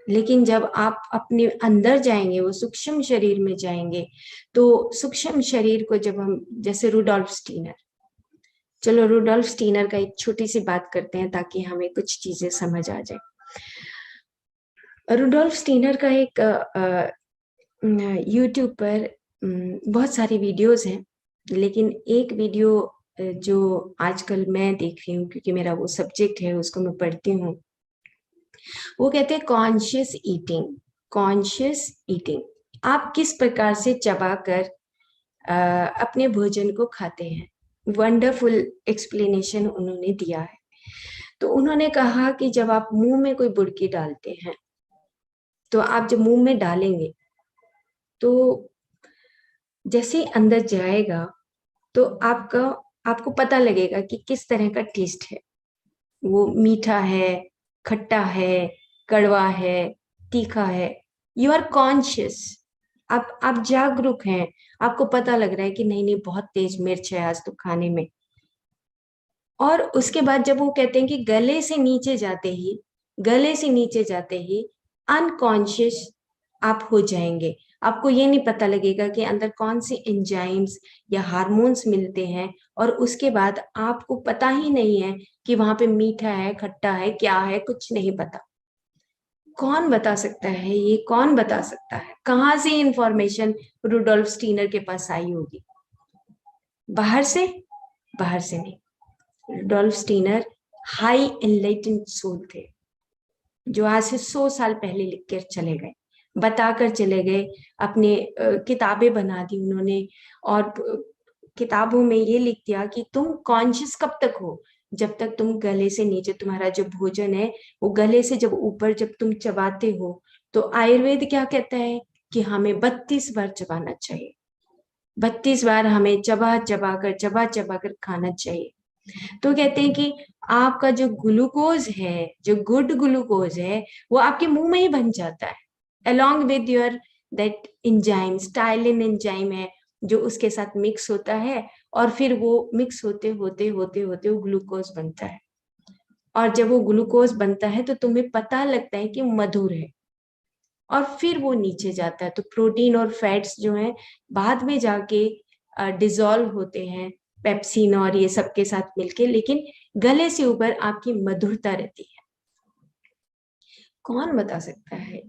लेकिन जब आप अपने अंदर जाएंगे, वो सूक्ष्म शरीर में जाएंगे, तो सूक्ष्म शरीर को जब हम, जैसे रुडोल्फ स्टीनर, चलो रुडोल्फ स्टीनर का एक छोटी सी बात करते हैं ताकि हमें कुछ चीजें समझ आ जाए। रुडोल्फ स्टीनर का एक यूट्यूब पर बहुत सारी वीडियोस हैं, लेकिन एक वीडियो जो आजकल मैं देख रही हूँ, क्योंकि मेरा वो सब्जेक्ट है, उसको मैं पढ़ती हूँ, वो कहते हैं कॉन्शियस ईटिंग। कॉन्शियस ईटिंग, आप किस प्रकार से चबाकर अपने भोजन को खाते हैं। वंडरफुल एक्सप्लेनेशन उन्होंने दिया है। तो उन्होंने कहा कि जब आप मुंह में कोई बुड़की डालते हैं, तो आप जब मुंह में डालेंगे तो जैसे ही अंदर जाएगा, तो आपको पता लगेगा कि किस तरह का टेस्ट है। वो मीठा है, खट्टा है, कड़वा है, तीखा है। यू आर कॉन्शियस, आप जागरूक हैं, आपको पता लग रहा है कि नहीं नहीं बहुत तेज मिर्च है आज तो खाने में। और उसके बाद जब वो कहते हैं कि गले से नीचे जाते ही, गले से नीचे जाते ही अनकॉन्शियस आप हो जाएंगे। आपको ये नहीं पता लगेगा कि अंदर कौन सी एंजाइम्स या हार्मोन्स मिलते हैं, और उसके बाद आपको पता ही नहीं है कि वहां पे मीठा है, खट्टा है, क्या है, कुछ नहीं पता। कौन बता सकता है? ये कौन बता सकता है? कहाँ से इंफॉर्मेशन रुडोल्फ स्टीनर के पास आई होगी? बाहर से? बाहर से नहीं। Rudolf Steiner high enlightened soul थे, जो आज से 100 साल पहले लिख कर चले गए, बताकर चले गए। अपने किताबें बना दी उन्होंने, और किताबों में ये लिख दिया कि तुम कॉन्शियस कब तक हो? जब तक तुम गले से नीचे, तुम्हारा जो भोजन है वो गले से जब ऊपर जब तुम चबाते हो, तो आयुर्वेद क्या कहता है कि हमें 32 बार चबाना चाहिए। 32 बार हमें चबा चबा कर खाना चाहिए। तो कहते हैं कि आपका जो ग्लूकोज है, जो गुड ग्लूकोज है, वो आपके मुंह में ही बन जाता है, along with your that enzyme, Stalin enzyme है जो उसके साथ मिक्स होता है, और फिर वो मिक्स होते होते होते होते वो ग्लूकोज बनता है। और जब वो ग्लूकोज बनता है तो तुम्हें पता लगता है कि मधुर है, और फिर वो नीचे जाता है। तो प्रोटीन और फैट्स जो है बाद में जाके डिजोल्व होते हैं पेप्सिन और ये सब के साथ मिलके, लेकिन गले से ऊपर आपकी मधुरता रहती है। कौन बता सकता है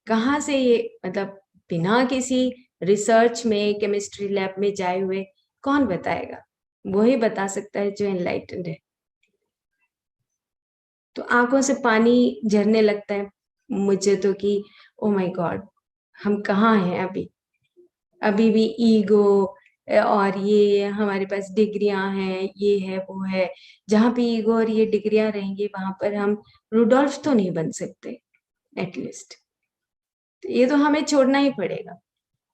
कहाँ से ये, मतलब बिना किसी रिसर्च में, केमिस्ट्री लैब में जाए हुए, कौन बताएगा? वही बता सकता है जो एनलाइटेंड है। तो आंखों से पानी झरने लगता है मुझे तो कि ओ माय गॉड, हम कहाँ हैं अभी? अभी भी ईगो, और ये हमारे पास डिग्रियां हैं, ये है वो है। जहां पे ईगो और ये डिग्रियां रहेंगी वहां पर हम रुडोल्फ तो नहीं बन सकते एटलीस्ट। तो ये तो हमें छोड़ना ही पड़ेगा।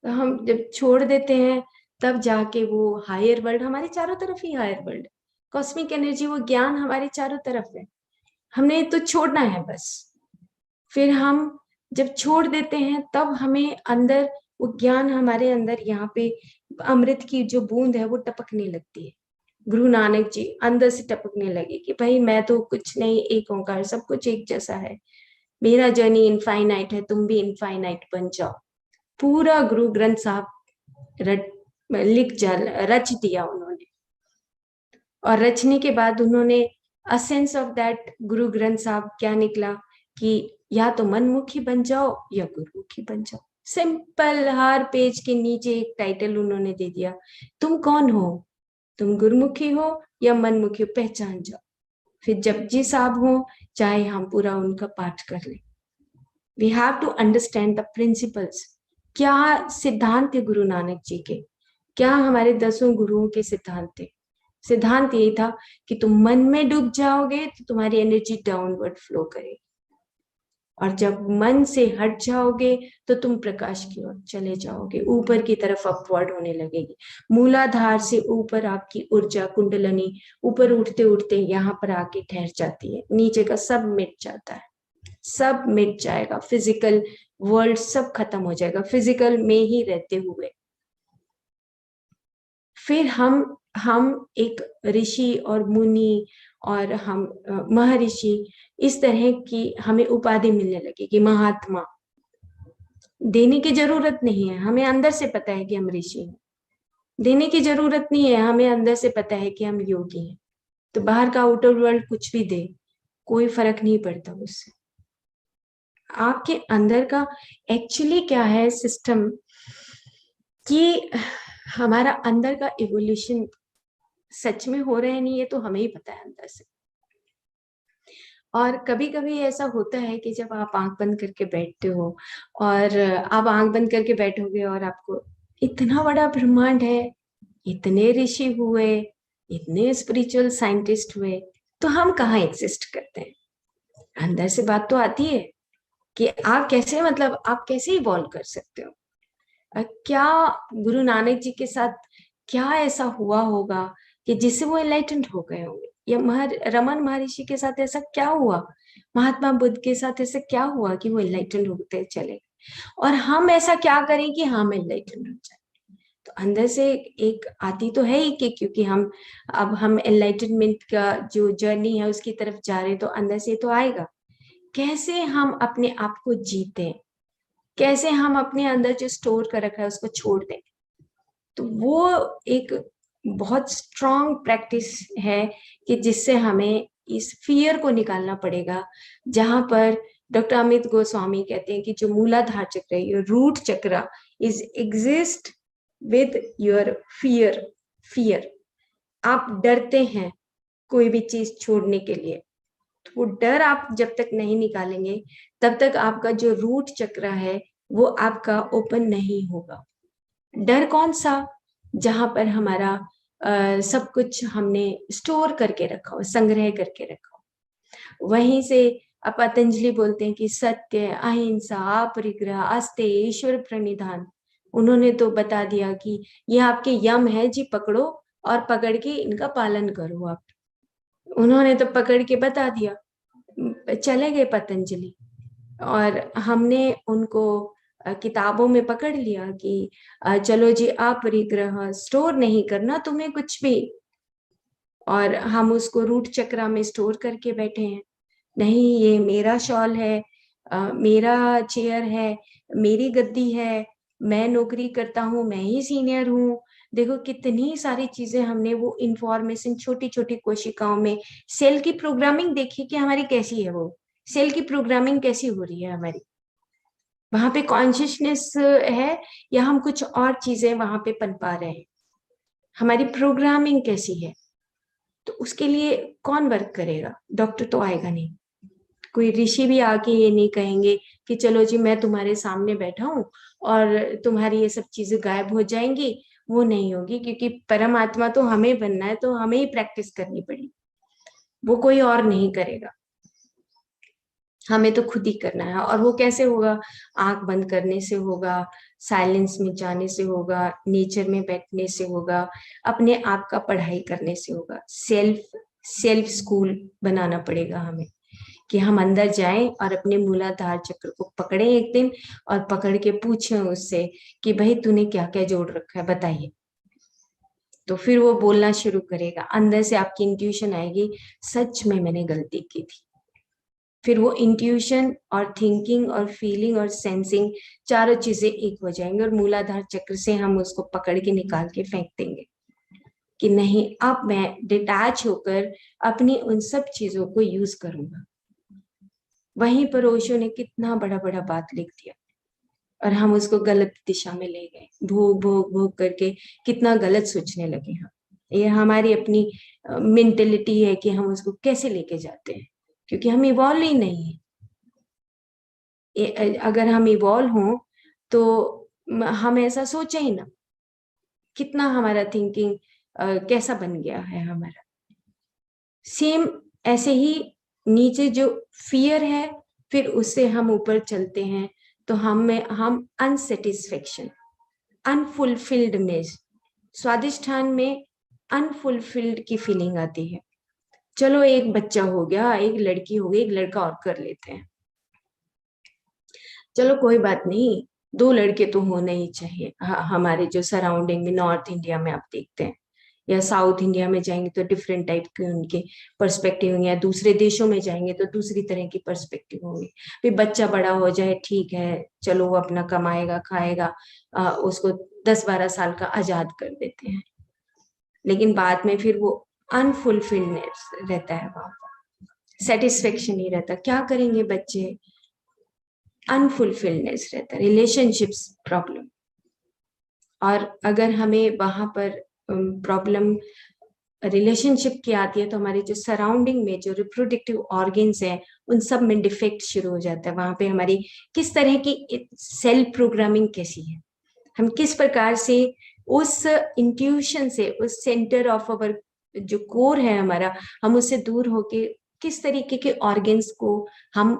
तो हम जब छोड़ देते हैं तब जाके वो हायर वर्ल्ड, हमारे चारों तरफ ही हायर वर्ल्ड, कॉस्मिक एनर्जी, वो ज्ञान हमारे चारों तरफ है। हमने तो छोड़ना है बस। फिर हम जब छोड़ देते हैं तब हमें अंदर वो ज्ञान, हमारे अंदर यहाँ पे अमृत की जो बूंद है वो टपकने लगती है। गुरु नानक जी अंदर से टपकने लगे कि भाई मैं तो कुछ नहीं, एक ओंकार, सब कुछ एक जैसा है, मेरा जर्नी इनफाइनाइट है, तुम भी इनफाइनाइट बन जाओ। पूरा गुरु ग्रंथ साहब रट लिख जा रच दिया उन्होंने। और रचने के बाद उन्होंने असेंस ऑफ दैट गुरु ग्रंथ साहब क्या निकला कि या तो मनमुखी बन जाओ या गुरुमुखी बन जाओ। सिंपल, हर पेज के नीचे एक टाइटल उन्होंने दे दिया, तुम कौन हो? तुम गुरुमुखी हो या मनमुखी हो, पहचान जाओ। फिर जपजी साहब हो, चाहे हम पूरा उनका पाठ कर लें, we have to understand the principles. क्या सिद्धांत थे गुरु नानक जी के? क्या हमारे 10 गुरुओं के सिद्धांत थे? सिद्धांत यही था कि तुम मन में डूब जाओगे तो तुम्हारी एनर्जी डाउनवर्ड फ्लो करेगी, और जब मन से हट जाओगे तो तुम प्रकाश की ओर चले जाओगे, ऊपर की तरफ अपवर्ड होने लगेगी। मूलाधार से ऊपर आपकी ऊर्जा कुंडलनी ऊपर उठते उठते यहाँ पर आके ठहर जाती है, नीचे का सब मिट जाता है, सब मिट जाएगा, फिजिकल वर्ल्ड सब खत्म हो जाएगा फिजिकल में ही रहते हुए। फिर हम एक ऋषि और मुनि और हम महर्षि, इस तरह की हमें उपाधि मिलने लगी कि महात्मा। देने की जरूरत नहीं है, हमें अंदर से पता है कि हम ऋषि हैं। देने की जरूरत नहीं है, हमें अंदर से पता है कि हम योगी हैं। तो बाहर का आउटर वर्ल्ड कुछ भी दे, कोई फर्क नहीं पड़ता उससे। आपके अंदर का एक्चुअली क्या है सिस्टम, कि हमारा अंदर का इवोल्यूशन सच में हो रहा है नहीं, ये तो हमें ही पता है अंदर से। और कभी कभी ऐसा होता है कि जब आप आंख बंद करके बैठते हो, और आप आंख बंद करके बैठोगे और आपको इतना बड़ा ब्रह्मांड है, इतने ऋषि हुए, इतने स्पिरिचुअल साइंटिस्ट हुए, तो हम कहाँ एग्जिस्ट करते हैं? अंदर से बात तो आती है कि आप कैसे, मतलब आप कैसे इवॉल्व कर सकते हो। क्या गुरु नानक जी के साथ क्या ऐसा हुआ होगा कि जिससे वो एनलाइटेंड हो गए होंगे, या रमन महर्षि के साथ ऐसा क्या हुआ, महात्मा बुद्ध के साथ ऐसा क्या हुआ कि वो एनलाइटेंड होते चले, और हम ऐसा क्या करें कि हम एनलाइटेंड हो जाए? तो अंदर से एक आती तो है ही कि क्योंकि हम एनलाइटनमेंट का जो जर्नी है उसकी तरफ जा रहे हैं, तो अंदर से तो आएगा। कैसे हम अपने आप को जीते, कैसे हम अपने अंदर जो स्टोर कर रखा है उसको छोड़ दें। तो वो एक बहुत स्ट्रॉन्ग प्रैक्टिस है कि जिससे हमें इस फियर को निकालना पड़ेगा, जहां पर डॉक्टर अमित गोस्वामी कहते हैं कि जो मूलाधार चक्र है, योर रूट चक्र is exist with your fear. Fear, आप डरते हैं कोई भी चीज छोड़ने के लिए, तो वो डर आप जब तक नहीं निकालेंगे तब तक आपका जो रूट चक्र है वो आपका ओपन नहीं होगा। डर कौन सा? जहां पर हमारा सब कुछ हमने स्टोर करके रखा हो, संग्रह करके रखा हो। वहीं से अब पतंजलि बोलते हैं कि सत्य, अहिंसा, अपरिग्रह, आस्ते, ईश्वर प्रणिधान। उन्होंने तो बता दिया कि ये आपके यम है जी, पकड़ो और पकड़ के इनका पालन करो आप। उन्होंने तो पकड़ के बता दिया, चले गए पतंजलि, और हमने उनको किताबों में पकड़ लिया कि चलो जी, अपरिग्रह, स्टोर नहीं करना तुम्हें कुछ भी, और हम उसको रूट चक्रा में स्टोर करके बैठे हैं। नहीं, ये मेरा शॉल है, मेरा चेयर है, मेरी गद्दी है, मैं नौकरी करता हूँ, मैं ही सीनियर हूँ। देखो कितनी सारी चीजें हमने वो इंफॉर्मेशन छोटी छोटी कोशिकाओं में, सेल की प्रोग्रामिंग देखिए कि हमारी कैसी है, वो सेल की प्रोग्रामिंग कैसी हो रही है हमारी। वहां पे कॉन्शियसनेस है या हम कुछ और चीजें वहां पे पनपा रहे हैं, हमारी प्रोग्रामिंग कैसी है। तो उसके लिए कौन वर्क करेगा? डॉक्टर तो आएगा नहीं, कोई ऋषि भी आके ये नहीं कहेंगे कि चलो जी मैं तुम्हारे सामने बैठा हूं और तुम्हारी ये सब चीजें गायब हो जाएंगी। वो नहीं होगी, क्योंकि परमात्मा तो हमें बनना है, तो हमें ही प्रैक्टिस करनी पड़ेगी, वो कोई और नहीं करेगा, हमें तो खुद ही करना है। और वो कैसे होगा? आंख बंद करने से होगा, साइलेंस में जाने से होगा, नेचर में बैठने से होगा, अपने आप का पढ़ाई करने से होगा। सेल्फ सेल्फ स्कूल बनाना पड़ेगा हमें, कि हम अंदर जाएं और अपने मूलाधार चक्र को पकड़े एक दिन, और पकड़ के पूछें उससे कि भाई तूने क्या क्या जोड़ रखा है, बताइए। तो फिर वो बोलना शुरू करेगा, अंदर से आपकी इंट्यूशन आएगी, सच में मैंने गलती की थी। फिर वो इंट्यूशन और थिंकिंग और फीलिंग और सेंसिंग, चारों चीजें एक हो जाएंगे, और मूलाधार चक्र से हम उसको पकड़ के निकाल के फेंक देंगे कि नहीं, अब मैं डिटैच होकर अपनी उन सब चीजों को यूज करूंगा। वहीं पर ओशो ने कितना बड़ा बड़ा बात लिख दिया, और हम उसको गलत दिशा में ले गए, भोग भोग भोग करके कितना गलत सोचने लगे हम। ये हमारी अपनी मेंटेलिटी है कि हम उसको कैसे लेके जाते हैं, क्योंकि हम इवॉल्व ही नहीं है। अगर हम इवॉल्व हों तो हम ऐसा सोचे ही ना, कितना हमारा थिंकिंग कैसा बन गया है हमारा। सेम ऐसे ही नीचे जो फियर है, फिर उससे हम ऊपर चलते हैं तो हम अनसेटिस्फेक्शन, अनफुलफिल्डनेस, स्वादिष्ठान में अनफुलफिल्ड की फीलिंग आती है। चलो एक बच्चा हो गया, एक लड़की हो गई, एक लड़का और कर लेते हैं, चलो कोई बात नहीं, दो लड़के तो होने ही चाहिए। हमारे जो सराउंडिंग में नॉर्थ इंडिया में आप देखते हैं, या साउथ इंडिया में जाएंगे तो डिफरेंट टाइप के उनके पर्सपेक्टिव होंगे, या दूसरे देशों में जाएंगे तो दूसरी तरह की पर्सपेक्टिव होंगे। फिर बच्चा बड़ा हो जाए, ठीक है, चलो वो अपना कमाएगा खाएगा, उसको 10-12 साल का आजाद कर देते हैं, लेकिन बाद में फिर वो अनफुलफिलनेस रहता है, वहां सेटिस्फेक्शन नहीं रहता। क्या करेंगे बच्चे? अनफुलफिलनेस रहता है, रिलेशनशिप्स प्रॉब्लम। और अगर हमें वहां पर प्रॉब्लम रिलेशनशिप की आती है, तो हमारे जो सराउंडिंग में जो रिप्रोडक्टिव ऑर्गन्स हैं उन सब में डिफेक्ट शुरू हो जाता है। वहां पे हमारी किस तरह की सेल प्रोग्रामिंग कैसी है, हम किस प्रकार से उस इंट्यूशन से, उस सेंटर ऑफ अवर जो कोर है हमारा, हम उससे दूर होके किस तरीके के ऑर्गन्स को हम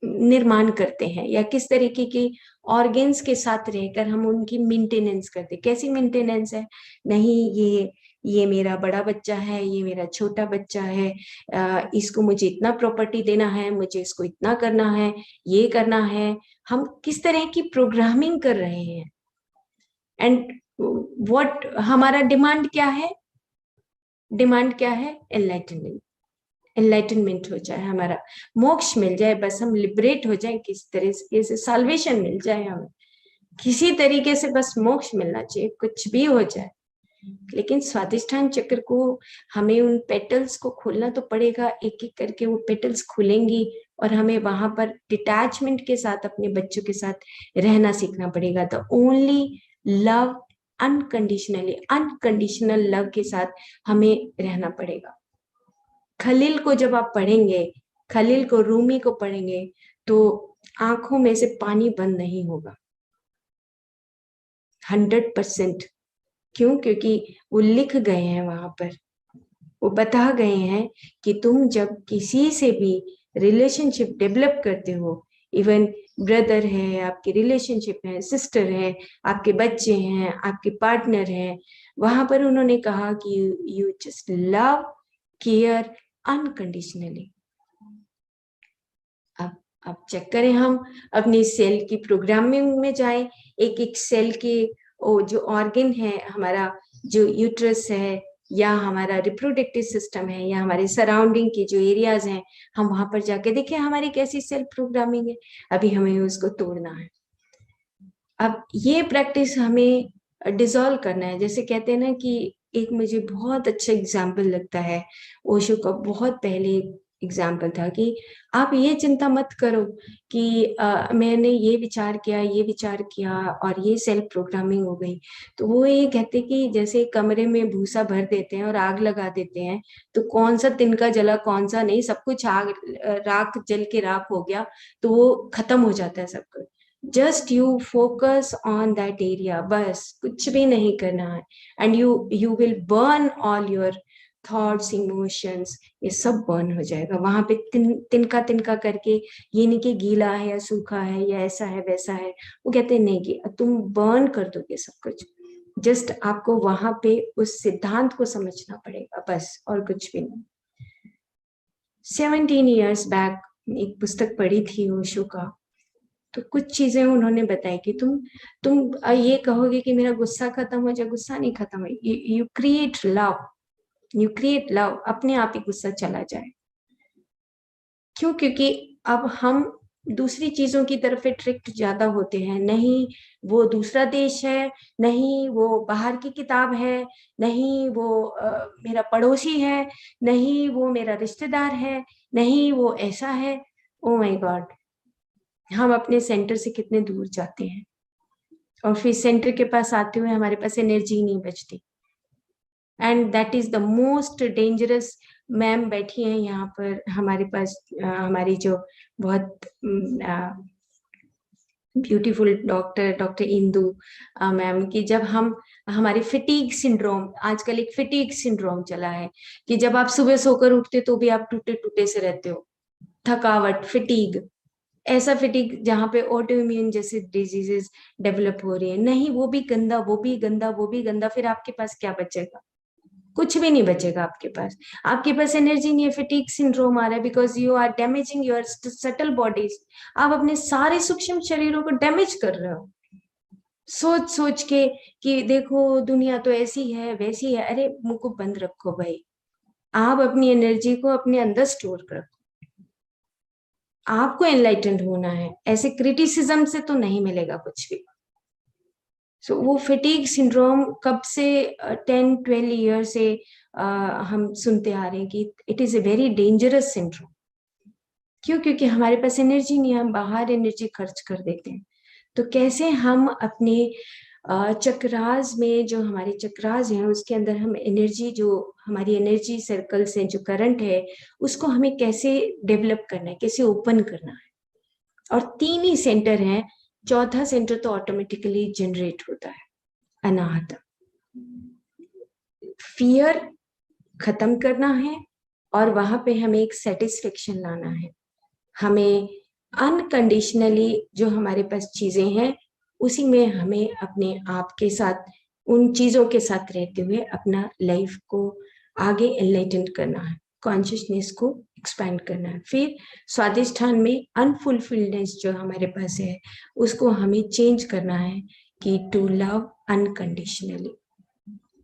निर्माण करते हैं, या किस तरीके के ऑर्गन्स के साथ रहकर हम उनकी मेंटेनेंस करते हैं। कैसी मेंटेनेंस है? नहीं, ये मेरा बड़ा बच्चा है, ये मेरा छोटा बच्चा है, इसको मुझे इतना प्रॉपर्टी देना है, मुझे इसको इतना करना है, ये करना है। हम किस तरह की प्रोग्रामिंग कर रहे हैं, एंड व्हाट हमारा डिमांड क्या है? डिमांड क्या है? एनलाइटनमेंट। एनलाइटनमेंट हो जाए, हमारा मोक्ष मिल जाए, बस हम लिबरेट हो जाए, किस तरीके से साल्वेशन मिल जाए, हमें किसी तरीके से बस मोक्ष मिलना चाहिए, कुछ भी हो जाए। लेकिन स्वादिष्ठान चक्र को हमें उन पेटल्स को खोलना तो पड़ेगा, एक एक करके वो पेटल्स खुलेंगी और हमें वहां पर डिटैचमेंट के साथ अपने बच्चों के साथ रहना सीखना पड़ेगा। The only love unconditionally, unconditional love के साथ हमें रहना पड़ेगा। खलील को जब आप पढ़ेंगे, खलील को, रूमी को पढ़ेंगे, तो आंखों में से पानी बंद नहीं होगा 100%। क्यों? क्योंकि वो लिख गए हैं वहां पर, वो बता गए हैं कि तुम जब किसी से भी रिलेशनशिप डेवलप करते हो, इवन ब्रदर है, आपकी रिलेशनशिप है, सिस्टर है, आपके बच्चे हैं, आपके पार्टनर हैं, वहां पर उन्होंने कहा कि you just love, care unconditionally. अब चेक करें, हम अपनी सेल की प्रोग्रामिंग में जाएं, एक एक सेल के वो जो ऑर्गन है, हमारा जो यूट्रस है, या हमारा रिप्रोडक्टिव सिस्टम है, या हमारे सराउंडिंग के जो एरियाज हैं, हम वहां पर जाके देखें हमारी कैसी सेल प्रोग्रामिंग है। अभी हमें उसको तोड़ना है। अब ये प्रैक्टिस हमें डिसॉल्व करना है। जैसे कहते हैं ना कि एक मुझे बहुत अच्छा एग्जाम्पल लगता है, ओशो का बहुत पहले एग्जाम्पल था कि आप ये चिंता मत करो कि मैंने ये विचार किया, ये विचार किया और ये सेल्फ प्रोग्रामिंग हो गई। तो वो ये कहते कि जैसे कमरे में भूसा भर देते हैं और आग लगा देते हैं, तो कौन सा तिनका जला कौन सा नहीं, सब कुछ आग, राख जल के राख हो गया, तो वो खत्म हो जाता है सब कुछ। Just you focus on that area, बस कुछ भी नहीं करना है, and you will burn all your thoughts, emotions, ये सब बर्न हो जाएगा वहां पे। तिनका तिनका करके, ये नहीं कि गीला है या सूखा है या ऐसा है वैसा है, वो कहते नहीं कि तुम बर्न कर दोगे सब कुछ। जस्ट आपको वहां पे उस सिद्धांत को समझना पड़ेगा, बस, और कुछ भी नहीं। 17 ईयर्स बैक एक पुस्तक पढ़ी थी ओशो का, तो कुछ चीजें उन्होंने बताई कि तुम ये कहोगे कि मेरा गुस्सा खत्म हो जाए, गुस्सा नहीं खत्म हो, you create love, you create love, अपने आप ही गुस्सा चला जाए। क्यों? क्योंकि अब हम दूसरी चीजों की तरफ अट्रैक्ट ज्यादा होते हैं, नहीं वो दूसरा देश है, नहीं वो बाहर की किताब है, नहीं वो मेरा पड़ोसी है, नहीं वो मेरा रिश्तेदार है, नहीं वो ऐसा है। ओ माय गॉड, हम अपने सेंटर से कितने दूर जाते हैं, और फिर सेंटर के पास आते हुए हमारे पास एनर्जी नहीं बचती। And that is the most dangerous. Ma'am बैठी हैं यहाँ पर हमारे पास, हमारी जो बहुत ब्यूटीफुल डॉक्टर इंदु मैम की, जब हम हमारी फिटीग सिंड्रोम, आजकल एक फिटीग सिंड्रोम चला है कि जब आप सुबह सोकर उठते तो भी आप टूटे टूटे से रहते हो, थकावट, फिटीग, ऐसा फिटीग जहाँ पे ऑटो इम्यून जैसे डिजीजेस डेवलप हो रही है। नहीं, वो भी गंदा, वो भी गंदा, वो भी गंदा, फिर आपके पास क्या बचेगा? कुछ भी नहीं बचेगा आपके पास। आपके पास एनर्जी नहीं है, फिटीग सिंड्रोम आ रहा है, because you are damaging your subtle bodies. आप अपने सारे सूक्ष्म शरीरों को डैमेज कर रहे हो, सोच सोच के कि देखो दुनिया तो ऐसी है वैसी है। अरे मुंह को बंद रखो भाई, आप अपनी एनर्जी को अपने अंदर स्टोर करो। आपको एनलाइटेंड होना है, ऐसे क्रिटिसिज्म से तो नहीं मिलेगा कुछ भी। सो वो फिटीग सिंड्रोम कब से 10-12 ईयर से हम सुनते आ रहे हैं कि it is a very dangerous syndrome. क्यों? क्योंकि हमारे पास एनर्जी नहीं है, हम बाहर एनर्जी खर्च कर देते हैं। तो कैसे हम अपने चक्रास में, जो हमारे चक्रास हैं उसके अंदर हम एनर्जी, जो हमारी एनर्जी सर्कल्स हैं, जो करंट है, उसको हमें कैसे डेवलप करना है, कैसे ओपन करना है। और 3 ही सेंटर हैं, चौथा सेंटर तो ऑटोमेटिकली जनरेट होता है, अनाहत। फियर खत्म करना है और वहां पे हमें एक सेटिस्फेक्शन लाना है। हमें अनकंडीशनली जो हमारे पास चीजें हैं उसी में हमें अपने आप के साथ, उन चीजों के साथ रहते हुए अपना लाइफ को आगे एनलाइटन करना है, कॉन्शियसनेस को एक्सपैंड करना है। फिर स्वादिष्ठान में अनफुलफिल्डनेस जो हमारे पास है उसको हमें चेंज करना है कि टू लव अनकंडीशनली।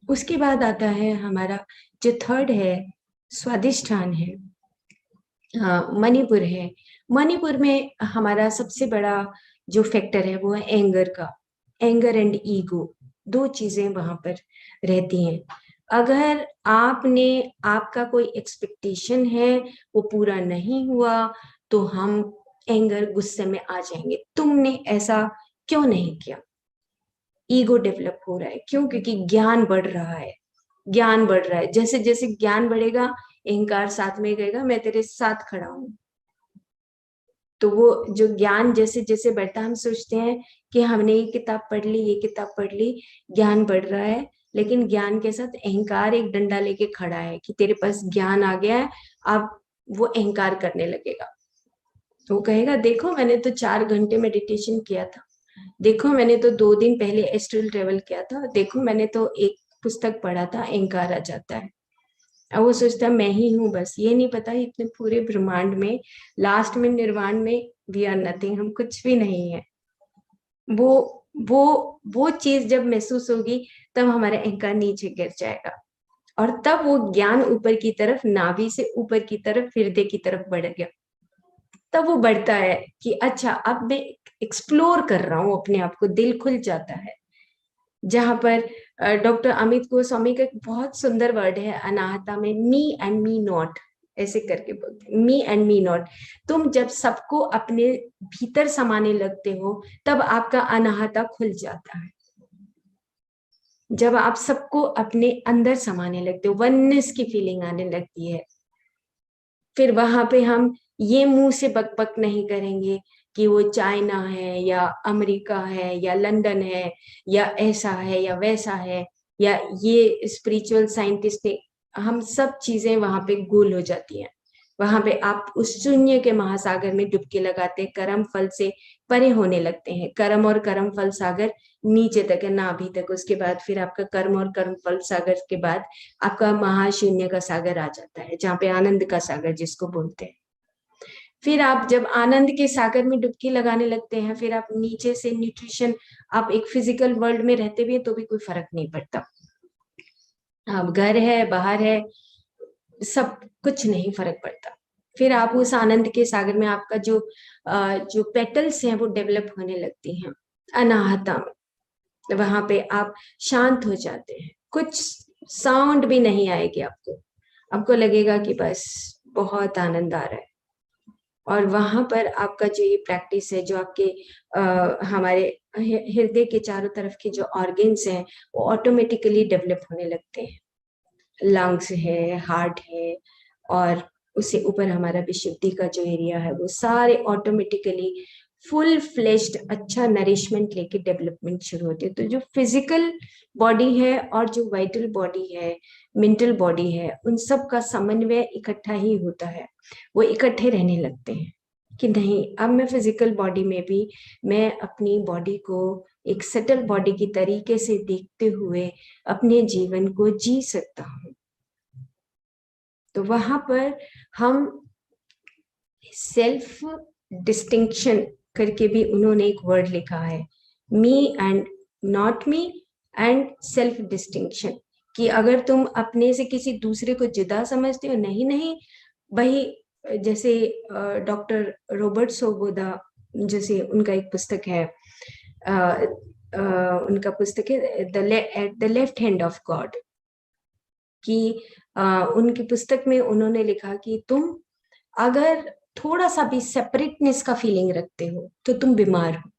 उसके बाद आता है हमारा जो थर्ड है, स्वादिष्ठान है। हाँ, मणिपुर है। मणिपुर में हमारा सबसे बड़ा जो फैक्टर है वो है एंगर का। एंगर एंड ईगो, दो चीजें वहां पर रहती हैं। अगर आपने आपका कोई एक्सपेक्टेशन है वो पूरा नहीं हुआ तो हम एंगर, गुस्से में आ जाएंगे, तुमने ऐसा क्यों नहीं किया। ईगो डेवलप हो रहा है, क्यों? क्योंकि ज्ञान बढ़ रहा है। ज्ञान बढ़ रहा है, जैसे जैसे ज्ञान बढ़ेगा अहंकार साथ में गएगा, मैं तेरे साथ खड़ा हूं। तो वो जो ज्ञान जैसे जैसे बढ़ता, हम सोचते हैं कि हमने ये किताब पढ़ ली, ये किताब पढ़ ली, ज्ञान बढ़ रहा है, लेकिन ज्ञान के साथ अहंकार एक डंडा लेके खड़ा है कि तेरे पास ज्ञान आ गया है, अब वो अहंकार करने लगेगा। तो वो कहेगा देखो मैंने तो 4 घंटे मेडिटेशन किया था, देखो मैंने तो 2 दिन पहले एस्ट्रल ट्रेवल किया था, देखो मैंने तो एक पुस्तक पढ़ा था। अहंकार आ जाता है। अब वो सोचता है मैं ही हूँ बस, ये नहीं पता इतने पूरे ब्रह्मांड में लास्ट में निर्वाण में वी आर नथिंग, हम कुछ भी नहीं है। वो वो वो चीज जब महसूस होगी तब हमारा अहंकार नीचे गिर जाएगा, और तब वो ज्ञान ऊपर की तरफ, नाभि से ऊपर की तरफ, हृदय की तरफ बढ़ गया। तब वो बढ़ता है कि अच्छा अब मैं एक्सप्लोर कर रहा हूँ अपने आप को, दिल खुल जाता है। जहां पर डॉक्टर अमित गोस्वामी का एक बहुत सुंदर वर्ड है अनाहता में, मी एंड मी नॉट, ऐसे करके बोलते हैं, मी एंड मी नॉट। तुम जब सबको अपने भीतर समाने लगते हो तब आपका अनाहता खुल जाता है। जब आप सबको अपने अंदर समाने लगते हो, वननेस की फीलिंग आने लगती है, फिर वहां पे हम ये मुंह से बक बक नहीं करेंगे कि वो चाइना है या अमेरिका है या लंदन है या ऐसा है या वैसा है या ये स्पिरिचुअल साइंटिस्ट ने, हम सब चीजें वहां पे गोल हो जाती हैं। वहां पे आप उस शून्य के महासागर में डुबकी लगाते हैं, कर्म फल से परे होने लगते हैं। कर्म और कर्म फल सागर नीचे तक है, नाभि तक। उसके बाद फिर आपका कर्म और कर्म फल सागर के बाद आपका महाशून्य का सागर आ जाता है, जहाँ पे आनंद का सागर जिसको बोलते हैं। फिर आप जब आनंद के सागर में डुबकी लगाने लगते हैं, फिर आप नीचे से न्यूट्रिशन, आप एक फिजिकल वर्ल्ड में रहते भी है तो भी कोई फर्क नहीं पड़ता, आप घर है बाहर है, सब कुछ नहीं फर्क पड़ता। फिर आप उस आनंद के सागर में आपका जो पेटल्स हैं वो डेवलप होने लगती हैं अनाहता में। वहां पे आप शांत हो जाते हैं, कुछ साउंड भी नहीं आएगी आपको, आपको लगेगा कि बस बहुत आनंद आ रहा है। और वहां पर आपका जो ये प्रैक्टिस है, जो आपके हमारे हृदय के चारों तरफ के जो ऑर्गन्स हैं वो ऑटोमेटिकली डेवलप होने लगते हैं। लंग्स है, हार्ट है, और उससे ऊपर हमारा विशुद्धि का जो एरिया है वो सारे ऑटोमेटिकली फुल फ्लेश्ड अच्छा नरिशमेंट लेके डेवलपमेंट शुरू होती है। तो जो फिजिकल बॉडी है और जो वाइटल बॉडी है, मेंटल बॉडी है, उन सब का समन्वय इकट्ठा ही होता है। वो इकट्ठे रहने लगते हैं कि नहीं, अब मैं फिजिकल बॉडी में भी मैं अपनी बॉडी को एक सेटल बॉडी की तरीके से देखते हुए अपने जीवन को जी सकता हूँ। तो वहां पर हम सेल्फ डिस्टिंक्शन करके भी उन्होंने एक वर्ड लिखा है, me and not me and self distinction, कि अगर तुम अपने से किसी दूसरे को जुदा समझते हो, नहीं नहीं, वही जैसे डॉक्टर रॉबर्ट सोबोदा, जैसे उनका एक पुस्तक है, अ, उनका पुस्तक है the left hand of God, कि उनकी पुस्तक में उन्होंने लिखा कि तुम अगर थोड़ा सा भी सेपरेटनेस का फीलिंग रखते हो तो तुम बीमार हो।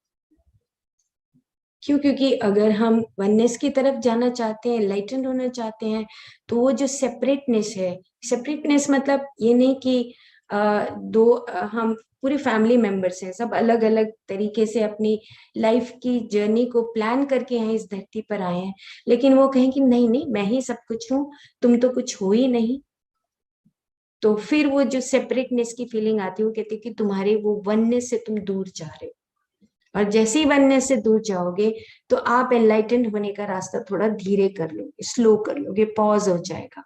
क्यों? क्योंकि अगर हम वननेस की तरफ जाना चाहते हैं, लाइटन होना चाहते हैं, तो वो जो सेपरेटनेस है, सेपरेटनेस मतलब ये नहीं कि हम पूरे फैमिली मेंबर्स हैं, सब अलग अलग तरीके से अपनी लाइफ की जर्नी को प्लान करके यहाँ इस धरती पर आए हैं, लेकिन वो कहें कि नहीं नहीं मैं ही सब कुछ हूँ, तुम तो कुछ हो ही नहीं। तो फिर वो जो सेपरेटनेस की फीलिंग आती है, वो कहती है कि तुम्हारे वो वननेस से तुम दूर जा रहे हो, और जैसे ही वननेस से दूर जाओगे तो आप एनलाइटेंड होने का रास्ता थोड़ा धीरे कर लोगे, स्लो कर लोगे, पॉज हो जाएगा।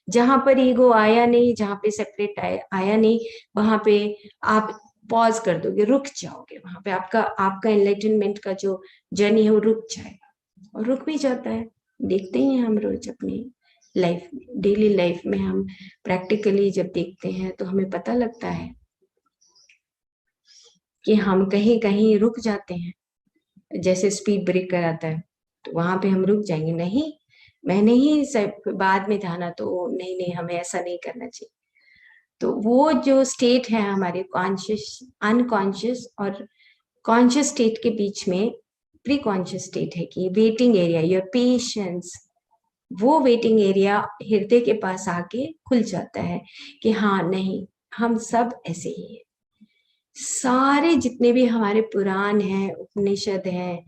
जहां पर ईगो आया नहीं, जहां पे सेपरेट आया नहीं, वहां पे आप पॉज कर दोगे, रुक जाओगे, वहां पे आपका आपका एनलाइटनमेंट का जो जर्नी है वो रुक जाएगा, और रुक भी जाता है। देखते ही हैं हम रोज अपने लाइफ, डेली लाइफ में हम प्रैक्टिकली जब देखते हैं तो हमें पता लगता है कि हम कहीं कहीं रुक जाते हैं। जैसे स्पीड ब्रेकर आता है तो वहां पे हम रुक जाएंगे, नहीं मैंने ही सब बाद में जाना, तो नहीं नहीं हमें ऐसा नहीं करना चाहिए। तो वो जो स्टेट है हमारे कॉन्शियस, अनकॉन्शियस और कॉन्शियस स्टेट के बीच में प्री कॉन्शियस स्टेट है कि वेटिंग एरिया, योर पेशेंस, वो वेटिंग एरिया हृदय के पास आके खुल जाता है कि हाँ नहीं, हम सब ऐसे ही हैं। सारे जितने भी हमारे पुराण हैं, उपनिषद हैं,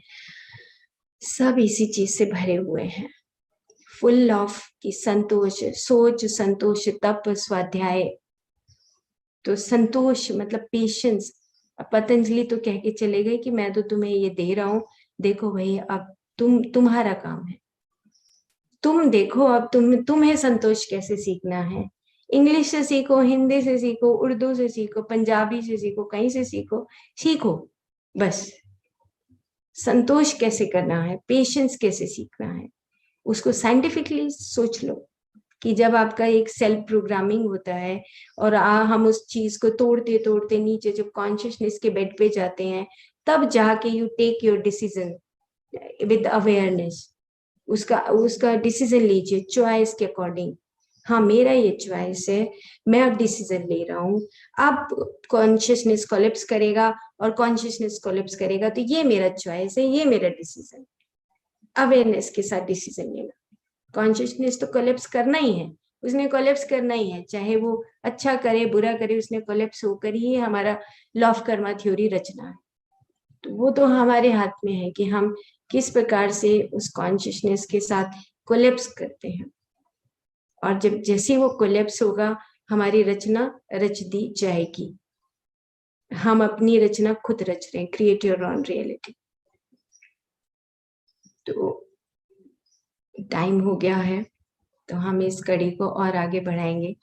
सब इसी चीज से भरे हुए हैं, फुल ऑफ की संतोष, सोच, संतोष, तप, स्वाध्याय। तो संतोष मतलब पेशेंस। पतंजलि तो कह के चले गए कि मैं तो तुम्हें ये दे रहा हूं, देखो भाई अब तुम्हारा काम है, तुम देखो अब तुम्हें संतोष कैसे सीखना है। इंग्लिश से सीखो, हिंदी से सीखो, उर्दू से सीखो, पंजाबी से सीखो, कहीं से सीखो, सीखो बस। संतोष कैसे करना है, पेशेंस कैसे सीखना है, उसको साइंटिफिकली सोच लो कि जब आपका एक सेल्फ प्रोग्रामिंग होता है और हम उस चीज को तोड़ते तोड़ते नीचे जब कॉन्शियसनेस के बेड पे जाते हैं, तब जाके you take your decision with awareness. उसका उसका डिसीजन लीजिए चॉइस के अकॉर्डिंग। हाँ मेरा ये चॉइस है, मैं अब डिसीजन ले रहा हूँ। अब कॉन्शियसनेस कोलैप्स करेगा और कॉन्शियसनेस कोलैप्स करेगा तो ये मेरा चॉइस है, ये मेरा डिसीजन। अवेयरनेस के साथ डिसीजन लेना। कॉन्शियसनेस तो कोलैप्स करना ही है, उसने कोलैप्स करना ही है, चाहे वो अच्छा करे बुरा करे, उसने कोलैप्स होकर ही हमारा लॉ ऑफ कर्मा थ्योरी रचना है। तो वो तो हमारे हाथ में है कि हम किस प्रकार से उस कॉन्शियसनेस के साथ कोलैप्स करते हैं। और जब जैसे वो कोलैप्स होगा, हमारी रचना रच दी जाएगी। हम अपनी रचना खुद रच रहे हैं, क्रिएट योर ओन रियलिटी। तो टाइम हो गया है, तो हम इस कड़ी को और आगे बढ़ाएंगे।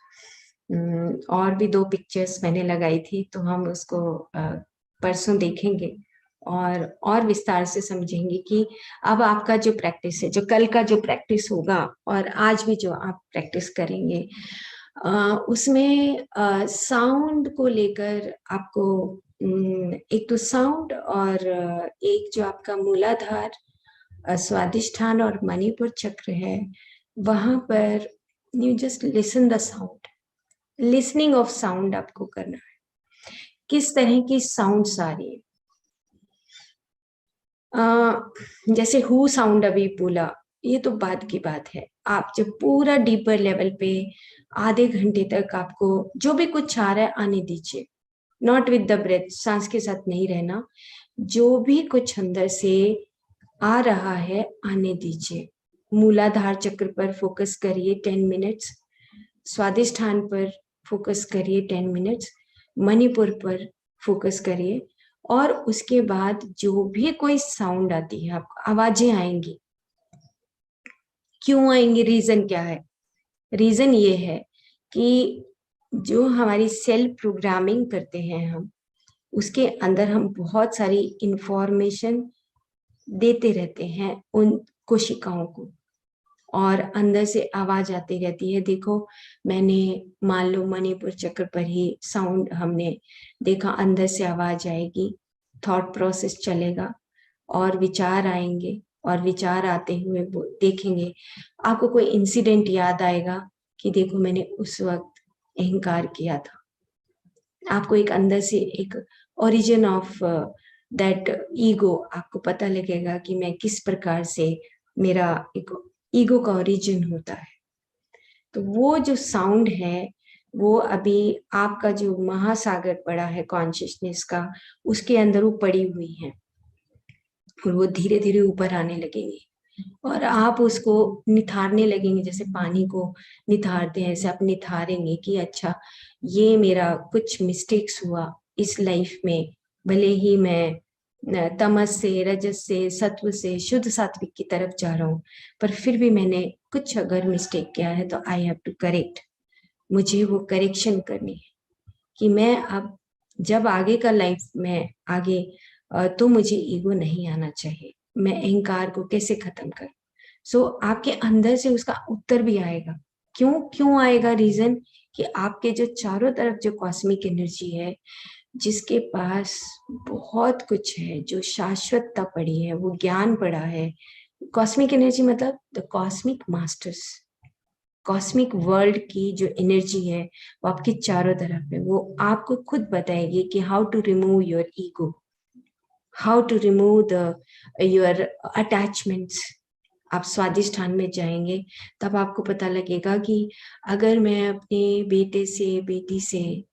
और भी 2 पिक्चर्स मैंने लगाई थी, तो हम उसको परसों देखेंगे और विस्तार से समझेंगे कि अब आपका जो प्रैक्टिस है, जो कल का जो प्रैक्टिस होगा और आज भी जो आप प्रैक्टिस करेंगे, उसमें साउंड को लेकर आपको एक तो साउंड और एक जो आपका मूलाधार, स्वादिष्ठान और मणिपुर चक्र है, वहां पर you just listen the sound. Listening of sound आपको करना है, किस तरह की साउंड्स आ रही है। जैसे हु साउंड अभी बोला, ये तो बात की बात है। आप जब पूरा डीपर लेवल पे आधे घंटे तक आपको जो भी कुछ आ रहा है आने दीजिए, नॉट विद द ब्रेथ, सांस के साथ नहीं रहना, जो भी कुछ अंदर से आ रहा है आने दीजिए। मूलाधार चक्र पर फोकस करिए 10 मिनट्स, स्वादिष्ठान पर फोकस करिए 10 मिनट्स, मणिपुर पर फोकस करिए। और उसके बाद जो भी कोई साउंड आती है, आपको आवाजें आएंगी, क्यों आएंगी, रीजन क्या है? रीजन ये है कि जो हमारी सेल्फ प्रोग्रामिंग करते हैं हम, उसके अंदर हम बहुत सारी इंफॉर्मेशन देते रहते हैं उन कोशिकाओं को, और अंदर से आवाज आती रहती है। देखो मैंने मान लो मणिपुर चक्र पर ही साउंड हमने देखा, अंदर से आवाज आएगी, थॉट प्रोसेस चलेगा और विचार आएंगे, और विचार आते हुए देखेंगे आपको कोई इंसिडेंट याद आएगा कि देखो मैंने उस वक्त अहंकार किया था। आपको एक अंदर से एक ओरिजिन ऑफ दैट ईगो आपको पता लगेगा कि मैं किस प्रकार से, मेरा एक ईगो का ओरिजिन होता है। तो वो जो साउंड है, वो अभी आपका जो महासागर पड़ा है कॉन्शियसनेस का, उसके अंदर वो पड़ी हुई है, और वो धीरे धीरे ऊपर आने लगेंगे और आप उसको निथारने लगेंगे। जैसे पानी को निथारते हैं, ऐसे आप निथारेंगे कि अच्छा ये मेरा कुछ मिस्टेक्स हुआ इस लाइफ में, भले ही मैं तमस से, रजस से, सत्व से शुद्ध सात्विक की तरफ जा रहा हूँ, पर फिर भी मैंने कुछ अगर मिस्टेक किया है तो आई हैव टू करेक्ट। मुझे वो करेक्शन करनी है कि मैं अब जब आगे का लाइफ में आगे, तो मुझे ईगो नहीं आना चाहिए। मैं अहंकार को कैसे खत्म करूं? सो आपके अंदर से उसका उत्तर भी आएगा। क्यों आएगा? रीजन कि आपके जो चारों तरफ जो कॉस्मिक एनर्जी है, जिसके पास बहुत कुछ है, जो शाश्वतता पड़ी है, वो ज्ञान पड़ा है। कॉस्मिक एनर्जी मतलब the cosmic masters, cosmic world की जो एनर्जी है वो आपके चारों तरफ है। वो आपको खुद बताएगी कि how to remove your ego, how to remove the your attachments. आप स्वादिष्ठान में जाएंगे तब आपको पता लगेगा कि अगर मैं अपने बेटे से, बेटी से,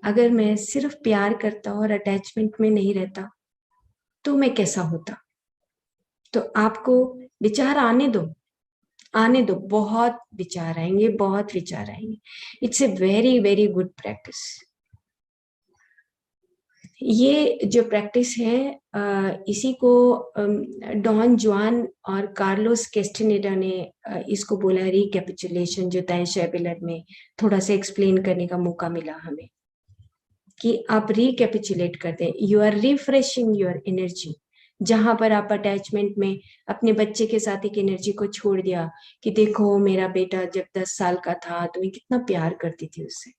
अगर मैं सिर्फ प्यार करता और अटैचमेंट में नहीं रहता तो मैं कैसा होता। तो आपको विचार आने दो, बहुत विचार आएंगे, बहुत विचार आएंगे। It's a very very good practice. ये जो प्रैक्टिस है, इसी को डॉन जुआन और कार्लोस कैस्टिनेडा ने इसको बोला रिकैपिचुलेशन, जो तय पिलर में थोड़ा सा एक्सप्लेन करने का मौका मिला हमें, कि आप रिकैपिचुलेट करते हैं, you are refreshing your energy. जहां पर आप अटैचमेंट में अपने बच्चे के साथ एक एनर्जी को छोड़ दिया कि देखो मेरा बेटा जब 10 साल का था तो मैं कितना प्यार करती थी उससे,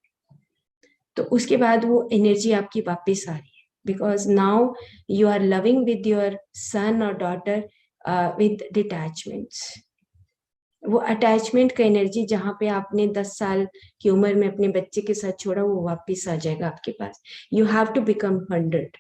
तो उसके बाद वो एनर्जी आपकी वापस आ रही है, because now you are loving with your son और डॉटर विद डिटैचमेंट्स। वो अटैचमेंट का एनर्जी जहां पे आपने 10 साल की उम्र में अपने बच्चे के साथ छोड़ा, वो वापस आ जाएगा आपके पास। You have to become 100।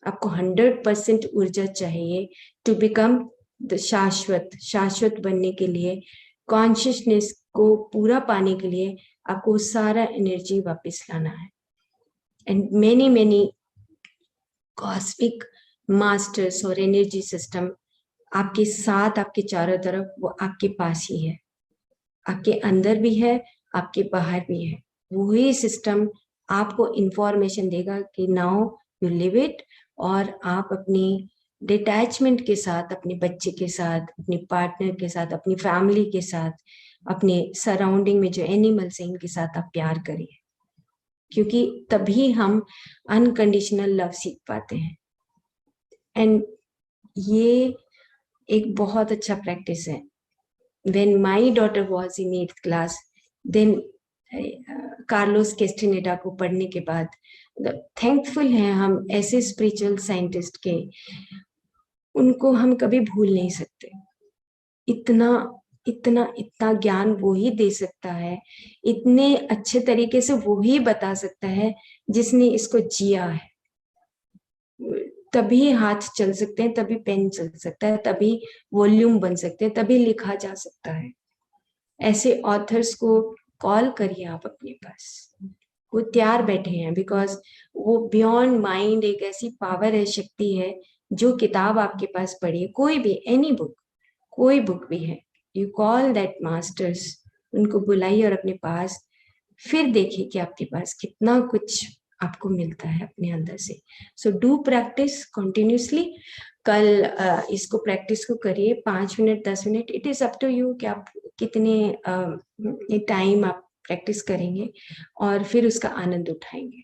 आपको 100% ऊर्जा चाहिए टू बिकम द शाश्वत बनने के लिए, कॉन्शियसनेस को पूरा पाने के लिए आपको सारा एनर्जी वापस लाना है। एंड मेनी कॉस्मिक मास्टर्स और एनर्जी सिस्टम आपके साथ, आपके चारों तरफ, वो आपके पास ही है, आपके अंदर भी है, आपके बाहर भी है। वही सिस्टम आपको इंफॉर्मेशन देगा कि नाउ यू लिव इट, और आप अपनी डिटैचमेंट के साथ, अपने बच्चे के साथ, अपने पार्टनर के साथ, अपनी फैमिली के साथ, अपने सराउंडिंग में जो एनिमल्स हैं इनके साथ आप प्यार करिए, क्योंकि तभी हम अनकंडीशनल लव सीख पाते हैं। एंड ये एक बहुत अच्छा प्रैक्टिस है। when my daughter was in 8th class, then Carlos Castaneda को पढ़ने के बाद थैंकफुल हैं हम ऐसे स्पिरिचुअल साइंटिस्ट के, उनको हम कभी भूल नहीं सकते। इतना इतना इतना ज्ञान वो ही दे सकता है, इतने अच्छे तरीके से वो ही बता सकता है जिसने इसको जिया है। तभी हाथ चल सकते हैं, तभी पेन चल सकता है, तभी वॉल्यूम बन सकते हैं, तभी लिखा जा सकता है। ऐसे ऑथर्स को कॉल करिए आप अपने पास, वो तैयार बैठे हैं, बिकॉज वो बियॉन्ड माइंड एक ऐसी पावर है, शक्ति है। जो किताब आपके पास पढ़ी है, कोई भी एनी बुक, कोई बुक भी है, यू कॉल दैट मास्टर्स, उनको बुलाइए और अपने पास, फिर देखिए कि आपके पास कितना कुछ आपको मिलता है अपने अंदर से। So do practice continuously. कल इसको प्रैक्टिस को करिए 5 minute 10 minute, it is up to you कि आप कितने टाइम आप प्रैक्टिस करेंगे और फिर उसका आनंद उठाएंगे।